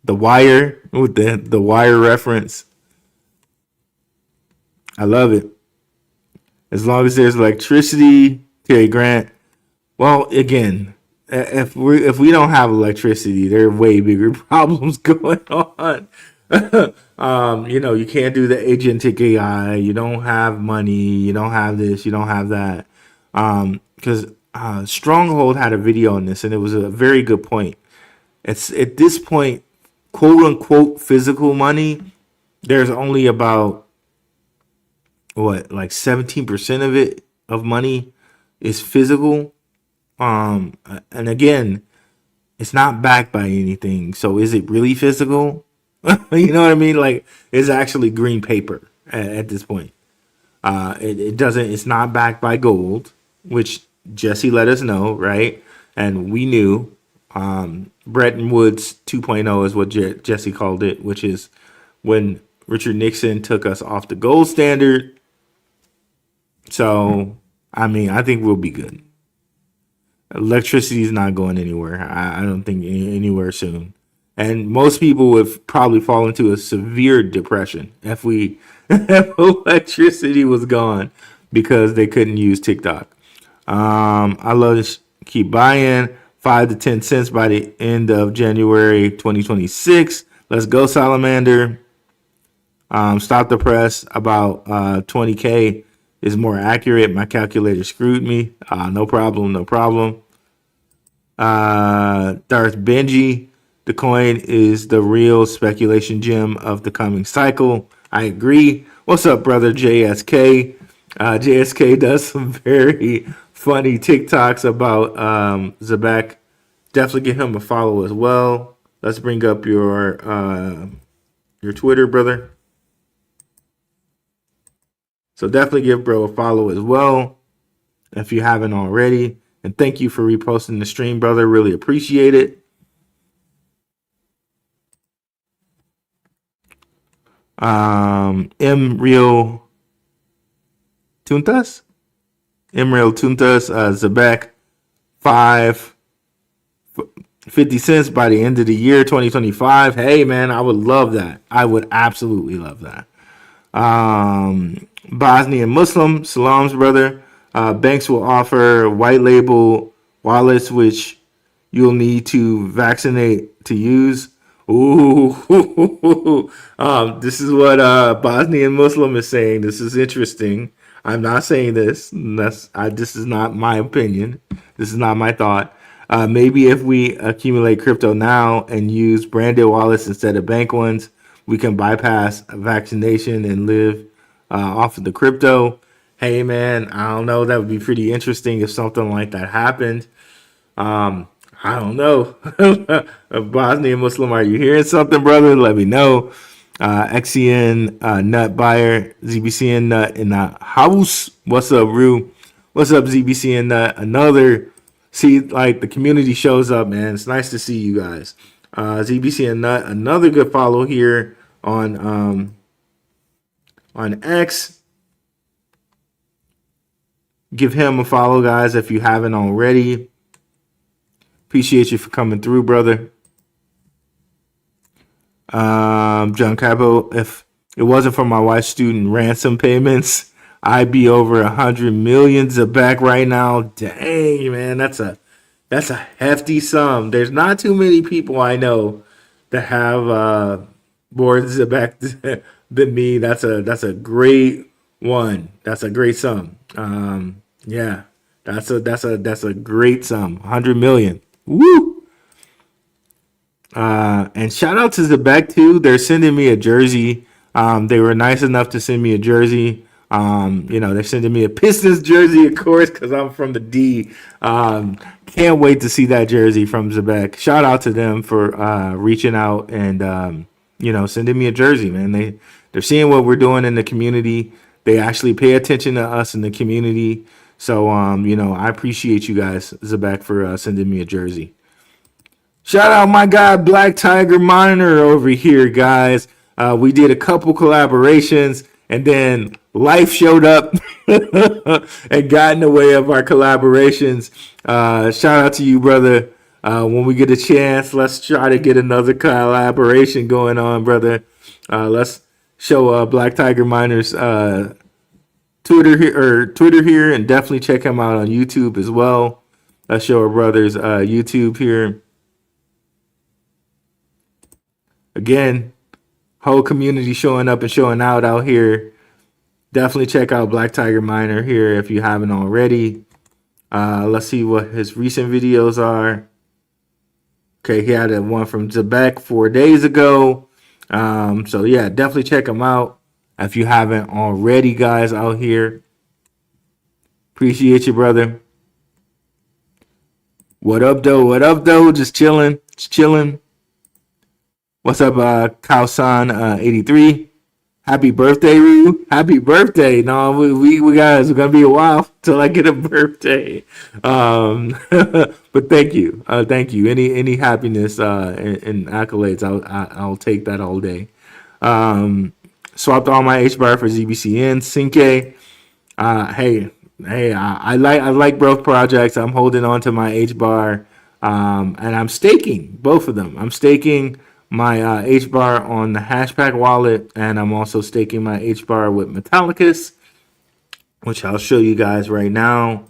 The Wire, with the Wire reference. I love it. As long as there's electricity, Terry Grant. Well, again, if we don't have electricity, there are way bigger problems going on. You can't do the agentic AI. You don't have money. You don't have this. You don't have that. Because Stronghold had a video on this, and it was a very good point. It's at this point, quote unquote, physical money. There's only about 17% of it of money is physical. And again, it's not backed by anything. So is it really physical? You know what I mean? Like, it's actually green paper at this point. It's not backed by gold, which Jesse let us know, right? And we knew. Bretton Woods 2.0 is what Jesse called it, which is when Richard Nixon took us off the gold standard. So, I mean, I think we'll be good. Electricity is not going anywhere. I don't think anywhere soon. And most people would probably fall into a severe depression if electricity was gone because they couldn't use TikTok. I love this. Keep buying 5 to 10 cents by the end of January 2026. Let's go, Salamander. Stop the press. About 20K is more accurate. My calculator screwed me. No problem. Darth Benji. The coin is the real speculation gem of the coming cycle. I agree. What's up, brother JSK? JSK does some very funny TikToks about Zebec. Definitely give him a follow as well. Let's bring up your Twitter, brother. So definitely give bro a follow as well if you haven't already. And thank you for reposting the stream, brother. Really appreciate it. Real Tuntas, Zebec, 50 cents by the end of the year 2025. Hey man, I would love that. I would absolutely love that. Bosnian Muslim, salams, brother. Banks will offer white label wallets, which you'll need to vaccinate to use. Ooh, this is what Bosnian Muslim is saying. This is interesting. I'm not saying this. This is not my opinion. This is not my thought. Maybe if we accumulate crypto now and use branded wallets instead of bank ones, we can bypass vaccination and live off of the crypto. Hey man, I don't know. That would be pretty interesting if something like that happened. I don't know. Bosnian Muslim, are you hearing something, brother? Let me know. XCN nut buyer, ZBCN nut in the house. What's up, Rue? What's up, ZBCN nut? See, like the community shows up, man. It's nice to see you guys. ZBCN nut, another good follow here on X. Give him a follow, guys, if you haven't already. Appreciate you for coming through, brother. John Capo, if it wasn't for my wife's student ransom payments, I'd be over 100 million back right now. Dang, man, that's a hefty sum. There's not too many people I know that have more Zebec than me. That's a great one. That's a great sum. Yeah, that's a great sum. 100 million. Woo! And shout out to Zebec too. They're sending me a jersey. They were nice enough to send me a jersey. They're sending me a Pistons jersey, of course, because I'm from the D. Can't wait to see that jersey from Zebec. Shout out to them for reaching out and sending me a jersey, man. They're seeing what we're doing in the community. They actually pay attention to us in the community. So I appreciate you guys, Zebec, for sending me a jersey. Shout out my guy Black Tiger Monitor over here, guys. We did a couple collaborations, and then life showed up and got in the way of our collaborations. Shout out to you, brother. When we get a chance, let's try to get another collaboration going on, brother. Let's show Black Tiger Miner's Twitter here, and definitely check him out on YouTube as well. Let's show our brothers YouTube here. Again, whole community showing up and showing out here. Definitely check out Black Tiger Miner here if you haven't already. Let's see what his recent videos are. Okay, he had one from Zebec 4 days ago. So yeah, definitely check him out if you haven't already, guys, out here. Appreciate you, brother. What up, though? Just chilling. What's up, Kausan 83? Happy birthday, Ryu. Happy birthday. No, we guys, it's gonna be a while till I get a birthday. But thank you. Any happiness and accolades, I'll take that all day. Swapped all my H bar for ZBCN. Sync. Hey, I like both projects. I'm holding on to my H bar, and I'm staking both of them. I'm staking my H bar on the Hashpack wallet, and I'm also staking my H bar with Metallicus, which I'll show you guys right now.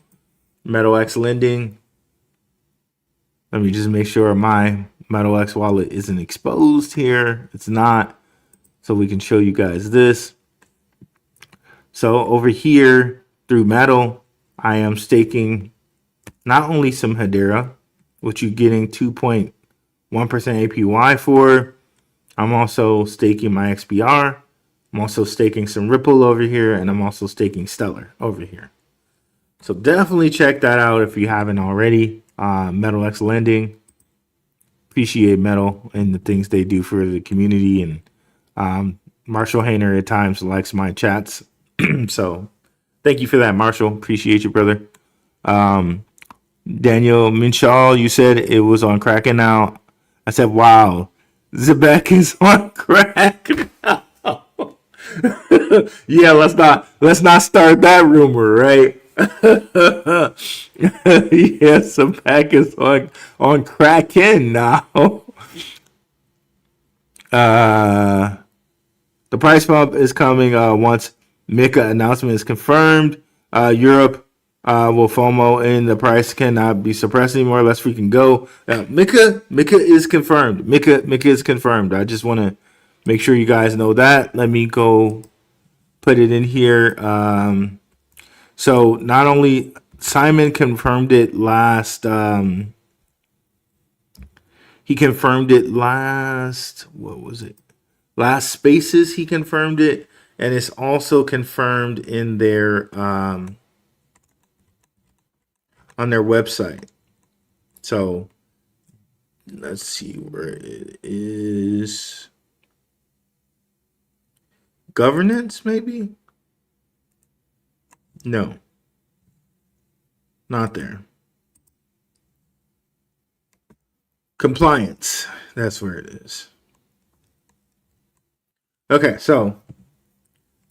MetalX lending. Let me just make sure my MetalX wallet isn't exposed here. It's not, so we can show you guys this. So over here through Metal, I am staking not only some Hedera, which you're getting 2.1% APY for. I'm also staking my XPR. I'm also staking some Ripple over here, and I'm also staking Stellar over here. So definitely check that out if you haven't already. MetalX lending. Appreciate Metal and the things they do for the community. And Marshall Hayner at times likes my chats. So thank you for that, Marshall. Appreciate you, brother. Daniel Minshall, you said it was on Kraken now. I said, wow, Zebec is on crack now. Yeah, let's not start that rumor, right? Yeah, Zebec is on Kraken now. The price bump is coming once Mika announcement is confirmed. Europe will FOMO and the price cannot be suppressed anymore. Let's freaking go. Mika is confirmed. Mika is confirmed. I just want to make sure you guys know that. Let me go put it in here. So not only Simon confirmed it last. He confirmed it last. What was it? Last Spaces. He confirmed it, and it's also confirmed in their on their website. So let's see where it is. Governance, maybe? No, not there. Compliance, that's where it is. Okay, so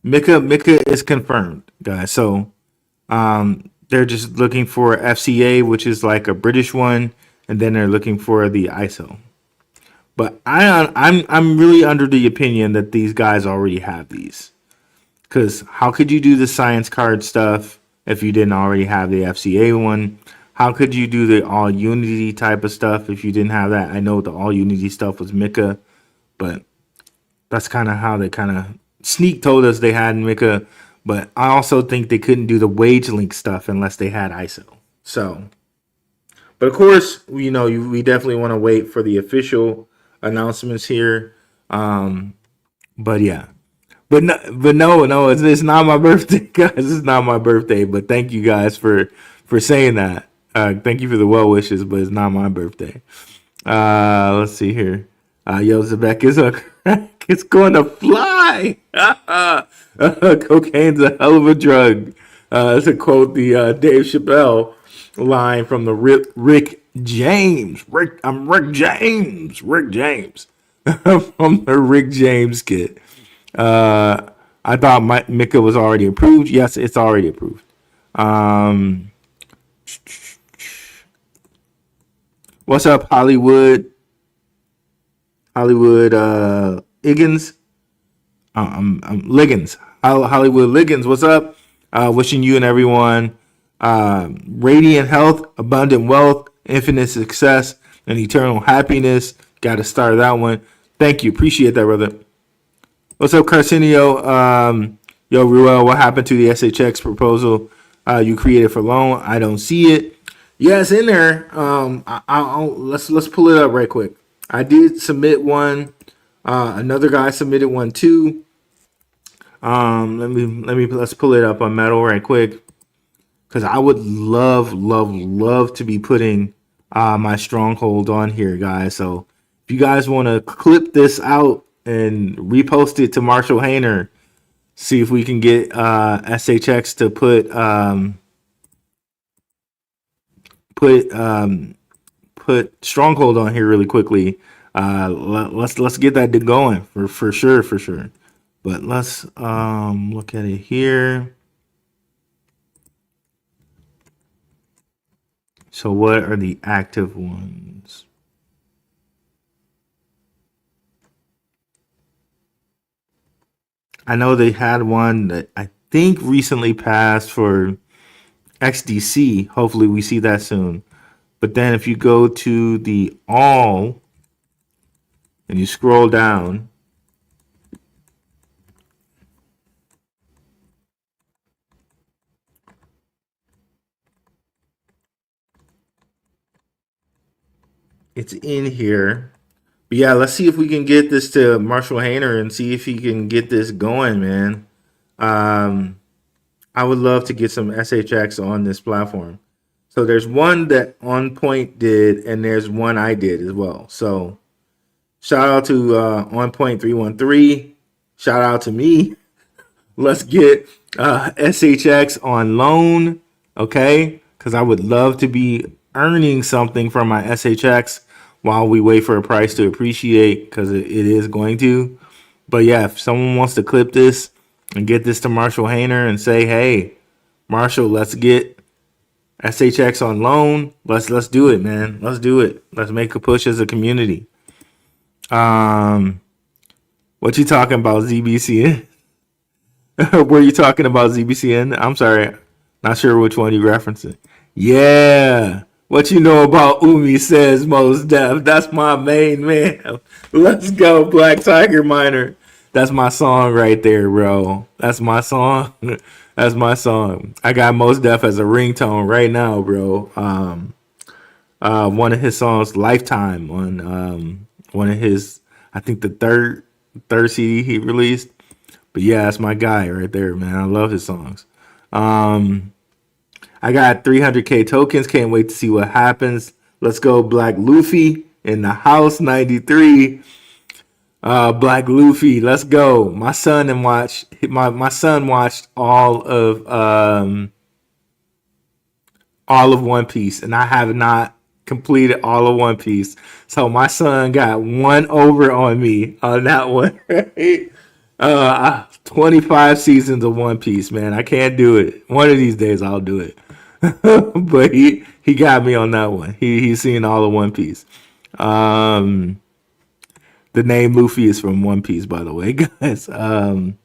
Mika is confirmed, guys. So they're just looking for FCA, which is like a British one, and then they're looking for the ISO. But I'm really under the opinion that these guys already have these. Because how could you do the science card stuff if you didn't already have the FCA one? How could you do the all Unity type of stuff if you didn't have that? I know the all Unity stuff was Mika, but that's kind of how they kind of sneak told us they had Mika. But I also think they couldn't do the wage link stuff unless they had ISO. So, but of course, we definitely want to wait for the official announcements here. But yeah. But no, it's not my birthday, guys. It's not my birthday. But thank you guys for saying that. Thank you for the well wishes, but it's not my birthday. Let's see here. Yo, Zebec is a crack. It's going to fly. Cocaine's a hell of a drug. To quote the Dave Chappelle line from the Rick James. I'm Rick James. Rick James. From the Rick James kit. I thought Mika was already approved. Yes, it's already approved. What's up, Hollywood? Higgins. Liggins. Hollywood Liggins. What's up? Wishing you and everyone radiant health, abundant wealth, infinite success, and eternal happiness. Got to start that one. Thank you. Appreciate that, brother. What's up, Carcinio? Yo, Ruel, what happened to the SHX proposal you created for loan? I don't see it. Yeah, it's in there. Let's pull it up right quick. I did submit one. Another guy submitted one too. Let's pull it up on Metal right quick, because I would love to be putting my stronghold on here, guys. So if you guys want to clip this out and repost it to Marshall Hayner, see if we can get SHX to put stronghold on here really quickly. Let's get that going for sure. But let's look at it here. So what are the active ones? I know they had one that I think recently passed for XDC. Hopefully we see that soon. But then if you go to the all and you scroll down, it's in here. But yeah, let's see if we can get this to Marshall Hayner and see if he can get this going, man. I would love to get some SHX on this platform. So there's one that On Point did, and there's one I did as well. So shout out to On Point 313. Shout out to me. Let's get SHX on loan, okay? Because I would love to be earning something from my SHX while we wait for a price to appreciate, because it is going to. But yeah, if someone wants to clip this and get this to Marshall Hayner and say, hey, Marshall, let's get SHX on loan. Let's do it, man. Let's do it. Let's make a push as a community. What you talking about, ZBCN? Were you talking about ZBCN? I'm sorry. Not sure which one you referencing. Yeah. What you know about Umi says most def. That's my main man. Let's go, Black Tiger Miner. That's my song right there, bro. That's my song. That's my song. I got Most Def as a ringtone right now, bro. One of his songs, Lifetime, on one of his, I think the third CD he released. But yeah, that's my guy right there, man. I love his songs. I got 300K tokens. Can't wait to see what happens. Let's go, Black Luffy in the house, 93. Black Luffy, let's go. My son watched all of One Piece, and I have not completed all of One Piece. So my son got one over on me on that one. Right? 25 seasons of One Piece, man. I can't do it. One of these days I'll do it. But he got me on that one. He's seen all of One Piece. The name Luffy is from One Piece, by the way, guys. Can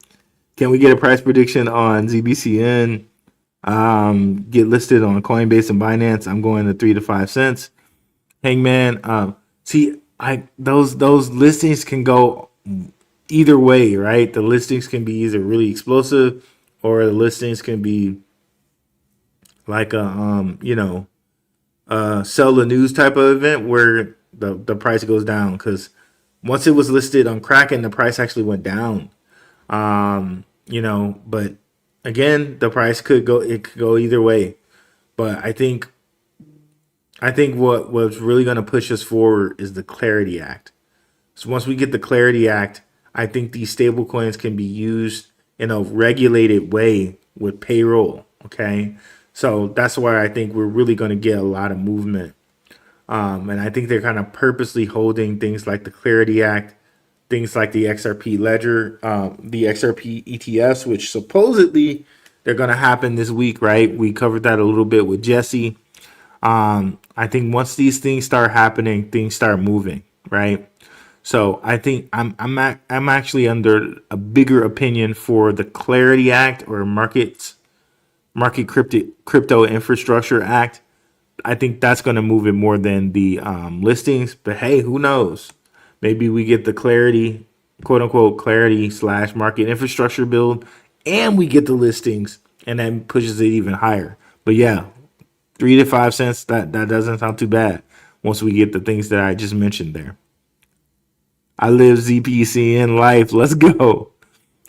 we get a price prediction on ZBCN? Get listed on Coinbase and Binance. I'm going to 3 to 5 cents. Hangman. Those listings can go either way, right? The listings can be either really explosive, or the listings can be like a sell the news type of event where the price goes down, because once it was listed on Kraken, the price actually went down. But again, the price could go either way. But I think what's really going to push us forward is the Clarity Act. So once we get the Clarity Act, I think these stable coins can be used in a regulated way with payroll. Okay. So that's why I think we're really going to get a lot of movement. And I think they're kind of purposely holding things like the Clarity Act, things like the XRP Ledger, the XRP ETFs, which supposedly they're going to happen this week, right? We covered that a little bit with Jesse. I think once these things start happening, things start moving, right? So I think I'm actually under a bigger opinion for the Clarity Act, or Market Crypto Infrastructure Act. I think that's going to move it more than the listings. But hey, who knows? Maybe we get the clarity, quote unquote, clarity / market infrastructure build, and we get the listings, and that pushes it even higher. But yeah, 3 to 5 cents, that doesn't sound too bad once we get the things that I just mentioned there. I live ZBCN life. Let's go.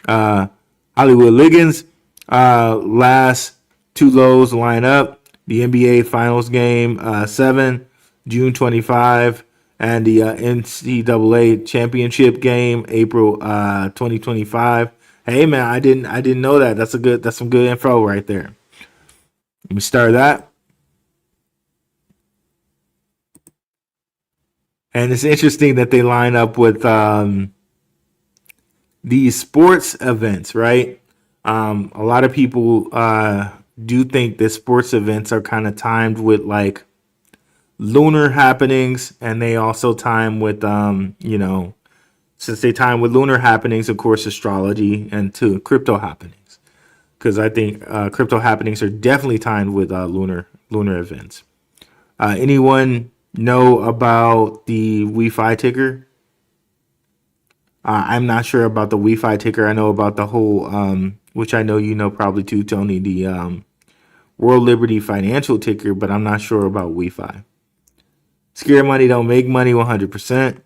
Hollywood Liggins, last two lows line up. The NBA Finals Game 7, June 25, and the NCAA Championship Game, April 2025. Hey man, I didn't know that. That's some good info right there. Let me start that. And it's interesting that they line up with these sports events, right? A lot of people do think that sports events are kind of timed with like lunar happenings, and they also time with since they time with lunar happenings, of course, astrology, and to crypto happenings, because I think crypto happenings are definitely timed with lunar events. Anyone know about the Wi-Fi ticker? I'm not sure about the Wi-Fi ticker. I know about the whole, which I know you know probably too, Tony, the World Liberty financial ticker, but I'm not sure about Wi-Fi. Scare money don't make money 100%.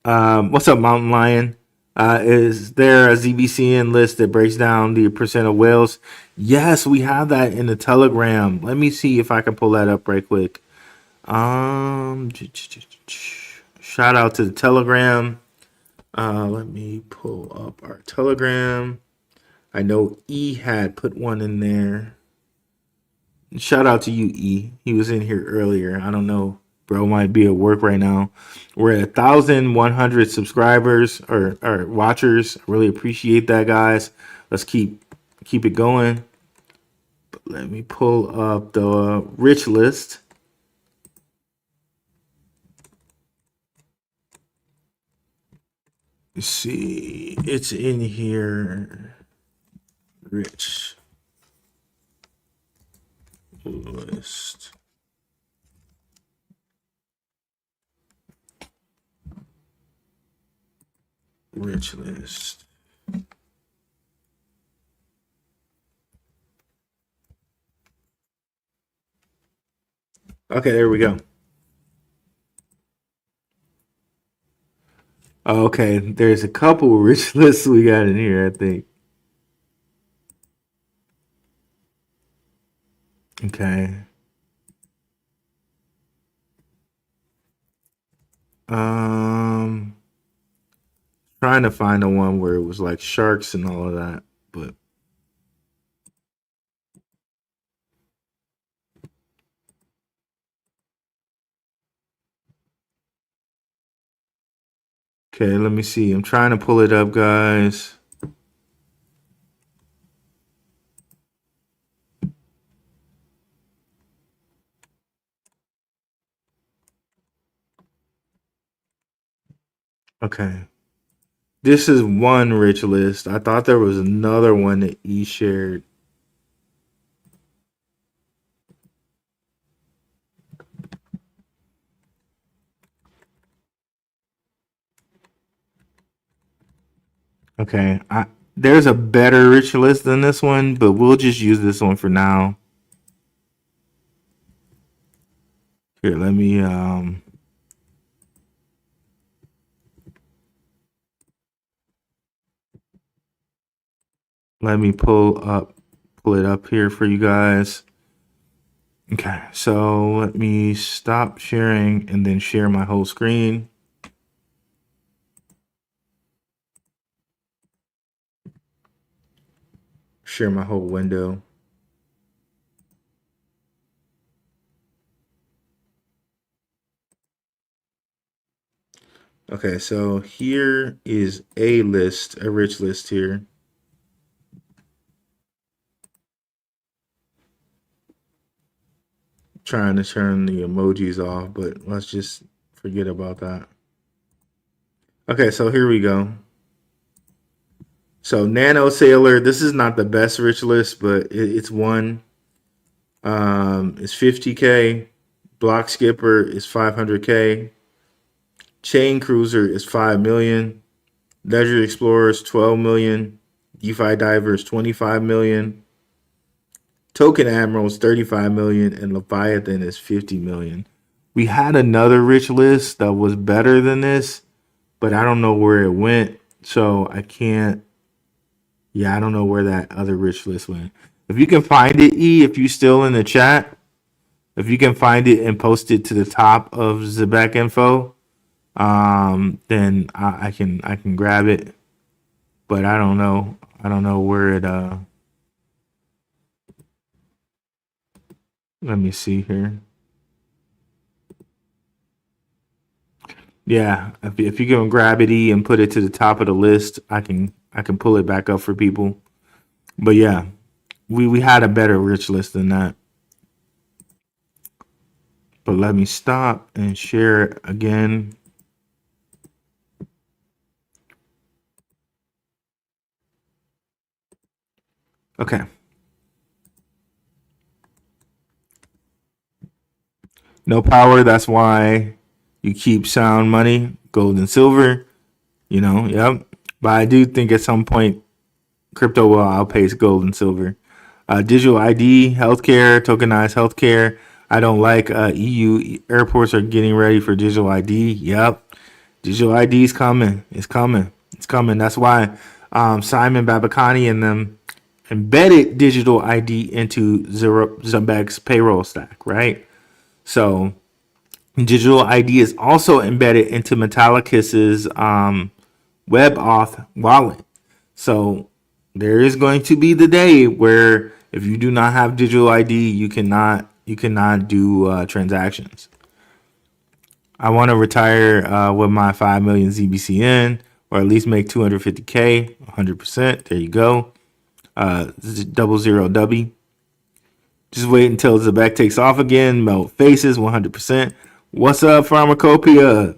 What's up, Mountain Lion? Is there a ZBCN list that breaks down the percent of whales? Yes, we have that in the Telegram. Let me see if I can pull that up right quick. Shout out to the Telegram. Let me pull up our Telegram. I know E had put one in there. Shout out to you, E. He was in here earlier. I don't know, bro. Might be at work right now. We're at 1,100 subscribers or watchers. I really appreciate that, guys. Let's keep it going. But let me pull up the rich list. Let's see, it's in here. Rich list. Rich list. Okay, there we go. Okay, there's a couple rich lists we got in here, I think. Okay. Trying to find the one where it was like sharks and all of that, but okay, let me see. I'm trying to pull it up, guys. Okay. This is one rich list. I thought there was another one that E shared. Okay, there's a better rich list than this one, but we'll just use this one for now. Here, let me pull it up here for you guys. Okay, so let me stop sharing and then share my whole screen. Share my whole window. Okay, so here is a list, a rich list here. Trying to turn the emojis off, but let's just forget about that. Okay, so here we go. So Nano Sailor, this is not the best rich list, but it's one. It's 50K. Block Skipper is 500K. Chain Cruiser is 5 million. Leisure Explorer is 12 million. DeFi Diver is 25 million. Token Admiral is 35 million, and Leviathan is 50 million. We had another rich list that was better than this, but I don't know where it went, so I can't. Yeah, I don't know where that other rich list went. If you can find it, E, if you're still in the chat, if you can find it and post it to the top of Zebec info, then I can grab it. But I don't know. I don't know where it let me see here. Yeah, if you can grab it, E, and put it to the top of the list, I can pull it back up for people. But yeah, we had a better rich list than that. But let me stop and share it again. Okay. No power, that's why you keep sound money, gold and silver, yep. But I do think at some point crypto will outpace gold and silver. Digital ID, healthcare, tokenized healthcare. I don't like EU airports are getting ready for digital ID. Yep. Digital ID is coming. It's coming. It's coming. That's why Simon Babakani and them embedded digital ID into Zebec's payroll stack, right? So digital ID is also embedded into Metallicus's WebAuth wallet. So there is going to be the day where If you do not have digital ID, you cannot do transactions. I want to retire with my 5 million ZBCN, or at least make 250K, 100%. There you go. 00W. Just wait until Zebec takes off again. Melt faces, 100%. What's up, Pharmacopoeia?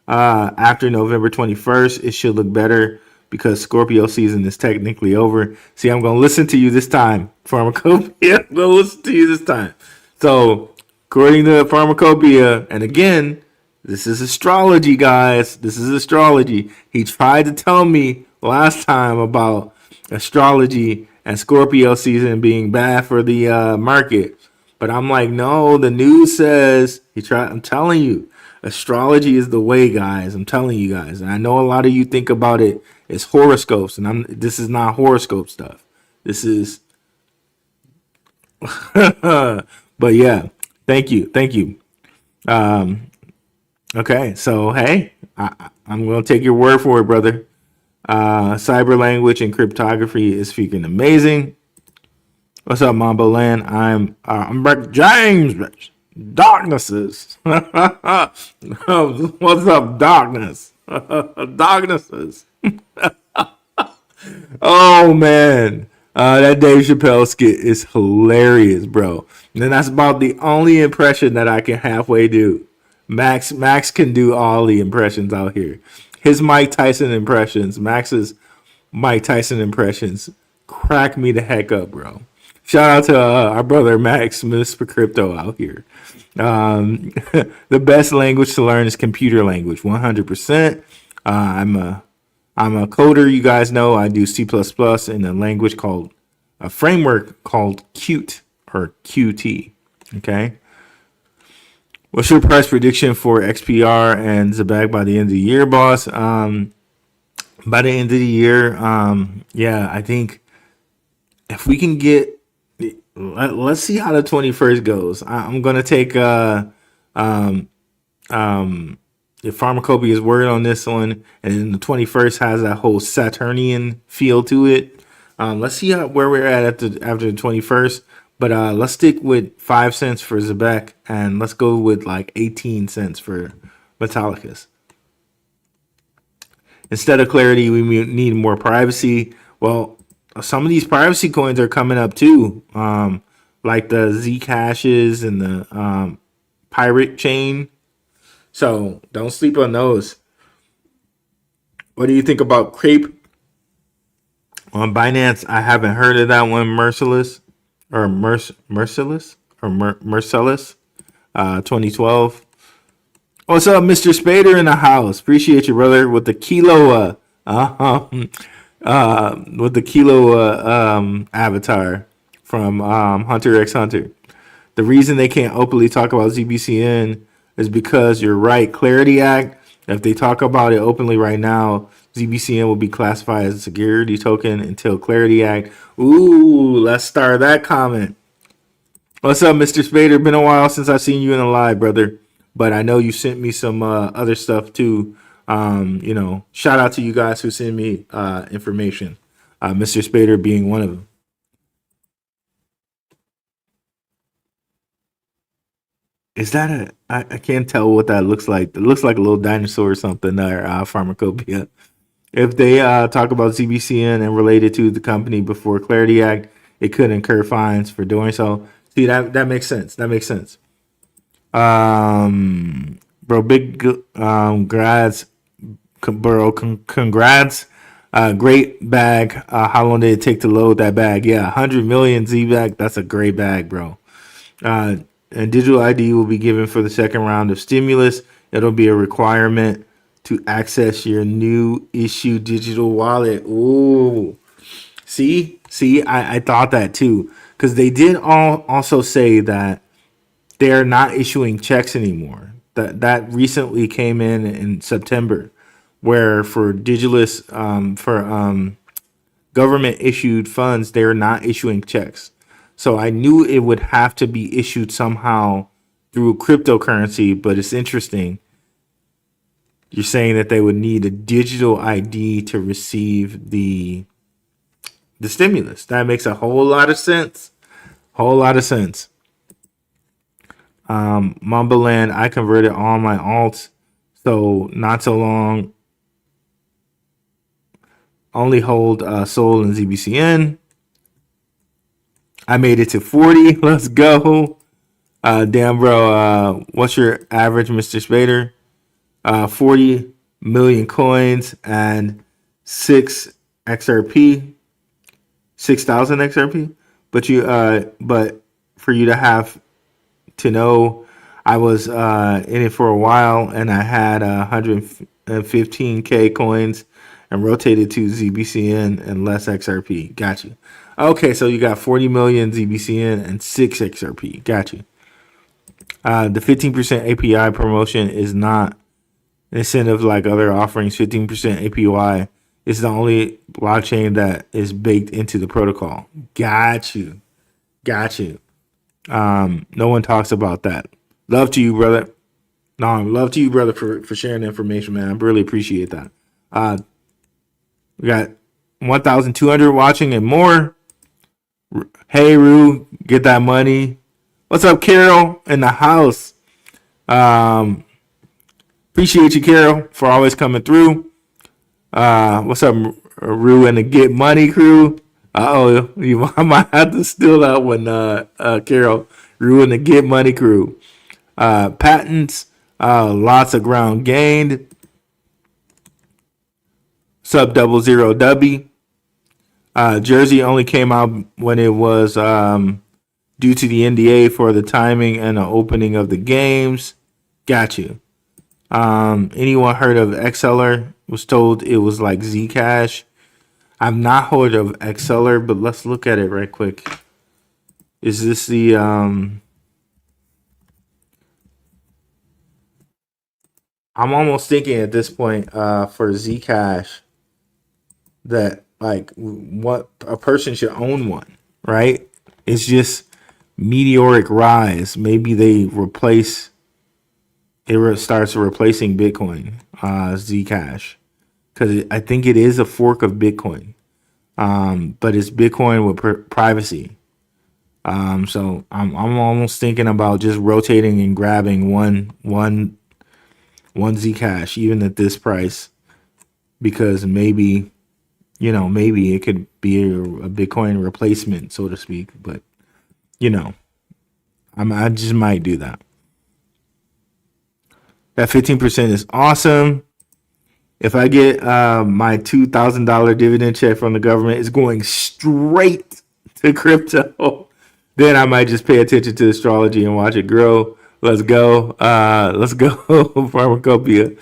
After November 21st, it should look better because Scorpio season is technically over. See, I'm going to listen to you this time, Pharmacopoeia. I'm going to listen to you this time. So, according to Pharmacopoeia, and again, this is astrology, guys. This is astrology. He tried to tell me last time about astrology and Scorpio season being bad for the market. But I'm like, no, the news says, I'm telling you, astrology is the way, guys. I'm telling you guys. And I know a lot of you think about it as horoscopes, and this is not horoscope stuff. This is but yeah, thank you. Okay, so hey, I'm gonna take your word for it, brother. Cyber language and cryptography is freaking amazing. What's up, Mambo Land? I'm Breck James. Darknesses. What's up, darkness? Darknesses. Oh man, that Dave Chappelle skit is hilarious, bro. And that's about the only impression that I can halfway do. Max can do all the impressions out here. His Mike Tyson impressions, Max's Mike Tyson impressions, crack me the heck up, bro. Shout out to our brother Max, Mr. Crypto out here. The best language to learn is computer language, 100%. I'm a coder. You guys know I do C++ in a language called a framework called Qt or Qt. Okay. What's your price prediction for XPR and Zebec by the end of the year, boss? By the end of the year, yeah, I think if we can get, let's see how the 21st goes. I'm gonna take the Pharmacopoeia's word on this one, and then the 21st has that whole Saturnian feel to it. Let's see where we're at after the 21st. But let's stick with 5 cents for Zebec, and let's go with like 18 cents for Metallicus. Instead of clarity, we need more privacy. Well, some of these privacy coins are coming up too, like the Zcashes and the Pirate Chain. So don't sleep on those. What do you think about Crepe on Binance? I haven't heard of that one. Merciless. 2012. What's up, Mr. Spader in the house? Appreciate you, brother, with the kilo avatar from Hunter x Hunter. The reason they can't openly talk about ZBCN is because you're right. Clarity Act, if they talk about it openly right now, ZBCN will be classified as a security token until Clarity Act. Ooh, let's start that comment. What's up, Mr. Spader? Been a while since I've seen you in the live, brother. But I know you sent me some other stuff too. Shout out to you guys who send me information. Mr. Spader being one of them. Is that I can't tell what that looks like. It looks like a little dinosaur or something there, Pharmacopoeia. If they talk about ZBCN and related to the company before Clarity Act, it could incur fines for doing so. See, that makes sense. That makes sense. Bro, big congrats. Congrats. Great bag. How long did it take to load that bag? Yeah, 100 million Z-Bag. That's a great bag, bro. And digital ID will be given for the second round of stimulus. It'll be a requirement to access your new issue digital wallet. Ooh, see, I thought that too, because they did also say that they're not issuing checks anymore. That recently came in September, where for Digilus, for government issued funds, they're not issuing checks. So I knew it would have to be issued somehow through cryptocurrency, but it's interesting. You're saying that they would need a digital ID to receive the the stimulus. That makes a whole lot of sense. Whole lot of sense. Mumbaland, I converted all my alts, so not so long. Only hold Sol and ZBCN. I made it to 40. Let's go. Damn, bro. What's your average, Mr. Spader? 40 million coins and 6 XRP, 6,000 XRP. But for you to have to know, I was in it for a while, and I had 115k coins and rotated to ZBCN and less XRP. Got you. Okay, so you got 40 million ZBCN and 6 XRP. Got you. The 15% API promotion is not incentive like other offerings. 15% APY is the only blockchain that is baked into the protocol. Got you. No one talks about that. Love to you, brother. No, love to you, brother, for sharing the information, man. I really appreciate that. We got 1,200 watching and more. Hey, Rue, get that money. What's up, Carol, in the house? Appreciate you, Carol, for always coming through. What's up, Rue and the Get Money crew? I might have to steal that one, Carol. Rue and the Get Money crew. Patents, lots of ground gained. Sub 000W. Jersey only came out when it was due to the NDA for the timing and the opening of the games. Got you. Anyone heard of XLR? Was told it was like Zcash. I've not heard of XLR, but let's look at it right quick. Is this the I'm almost thinking at this point for Zcash that like what a person should own one, right? It's just meteoric rise. Maybe they replace it starts replacing Bitcoin, Zcash, because I think it is a fork of Bitcoin, but it's Bitcoin with privacy. So I'm almost thinking about just rotating and grabbing one Zcash, even at this price, because maybe it could be a Bitcoin replacement, so to speak. But I just might do that. That 15% is awesome. If I get my $2,000 dividend check from the government, it's going straight to crypto. Then I might just pay attention to astrology and watch it grow. Let's go. Let's go, Pharmacopoeia.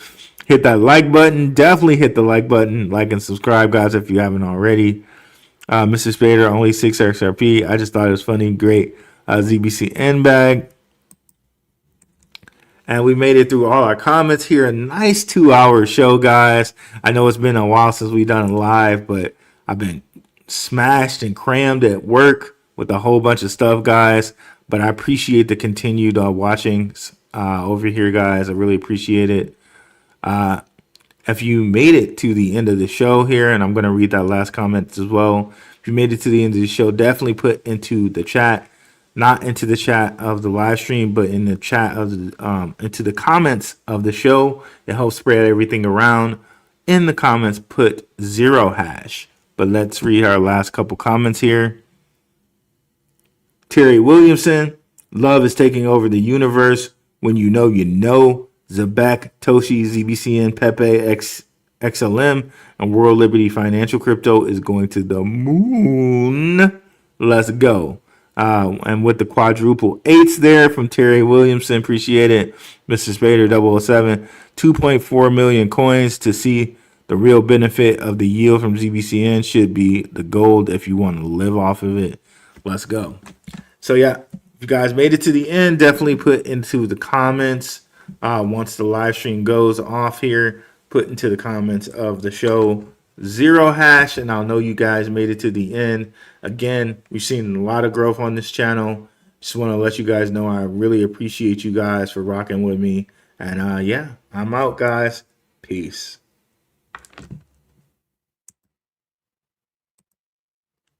Hit that like button. Definitely hit the like button. Like and subscribe, guys, if you haven't already. Mr. Spader, only 6 XRP. I just thought it was funny. Great. ZBCN bag. And we made it through all our comments here. A nice 2-hour show, guys. I know it's been a while since we've done it live, but I've been smashed and crammed at work with a whole bunch of stuff, guys. But I appreciate the continued watching over here, guys. I really appreciate it. If you made it to the end of the show here, and I'm going to read that last comment as well. If you made it to the end of the show, definitely put into the chat. Not into the chat of the live stream, but in the chat of the into the comments of the show. It helps spread everything around. In the comments, put 0 hash. But let's read our last couple comments here. Terry Williamson, love is taking over the universe. When you know, you know. Zebec, Toshi, ZBCN, Pepe, XLM, and World Liberty Financial Crypto is going to the moon. Let's go. And with the quadruple 8s there from Terry Williamson, appreciate it. Mr. Spader 007, 2.4 million coins to see the real benefit of the yield from ZBCN should be the gold if you want to live off of it. Let's go. So yeah, if you guys made it to the end, definitely put into the comments once the live stream goes off here, put into the comments of the show 0 hash, and I'll know you guys made it to the end. Again, we've seen a lot of growth on this channel. Just want to let you guys know I really appreciate you guys for rocking with me. And yeah, I'm out, guys. Peace.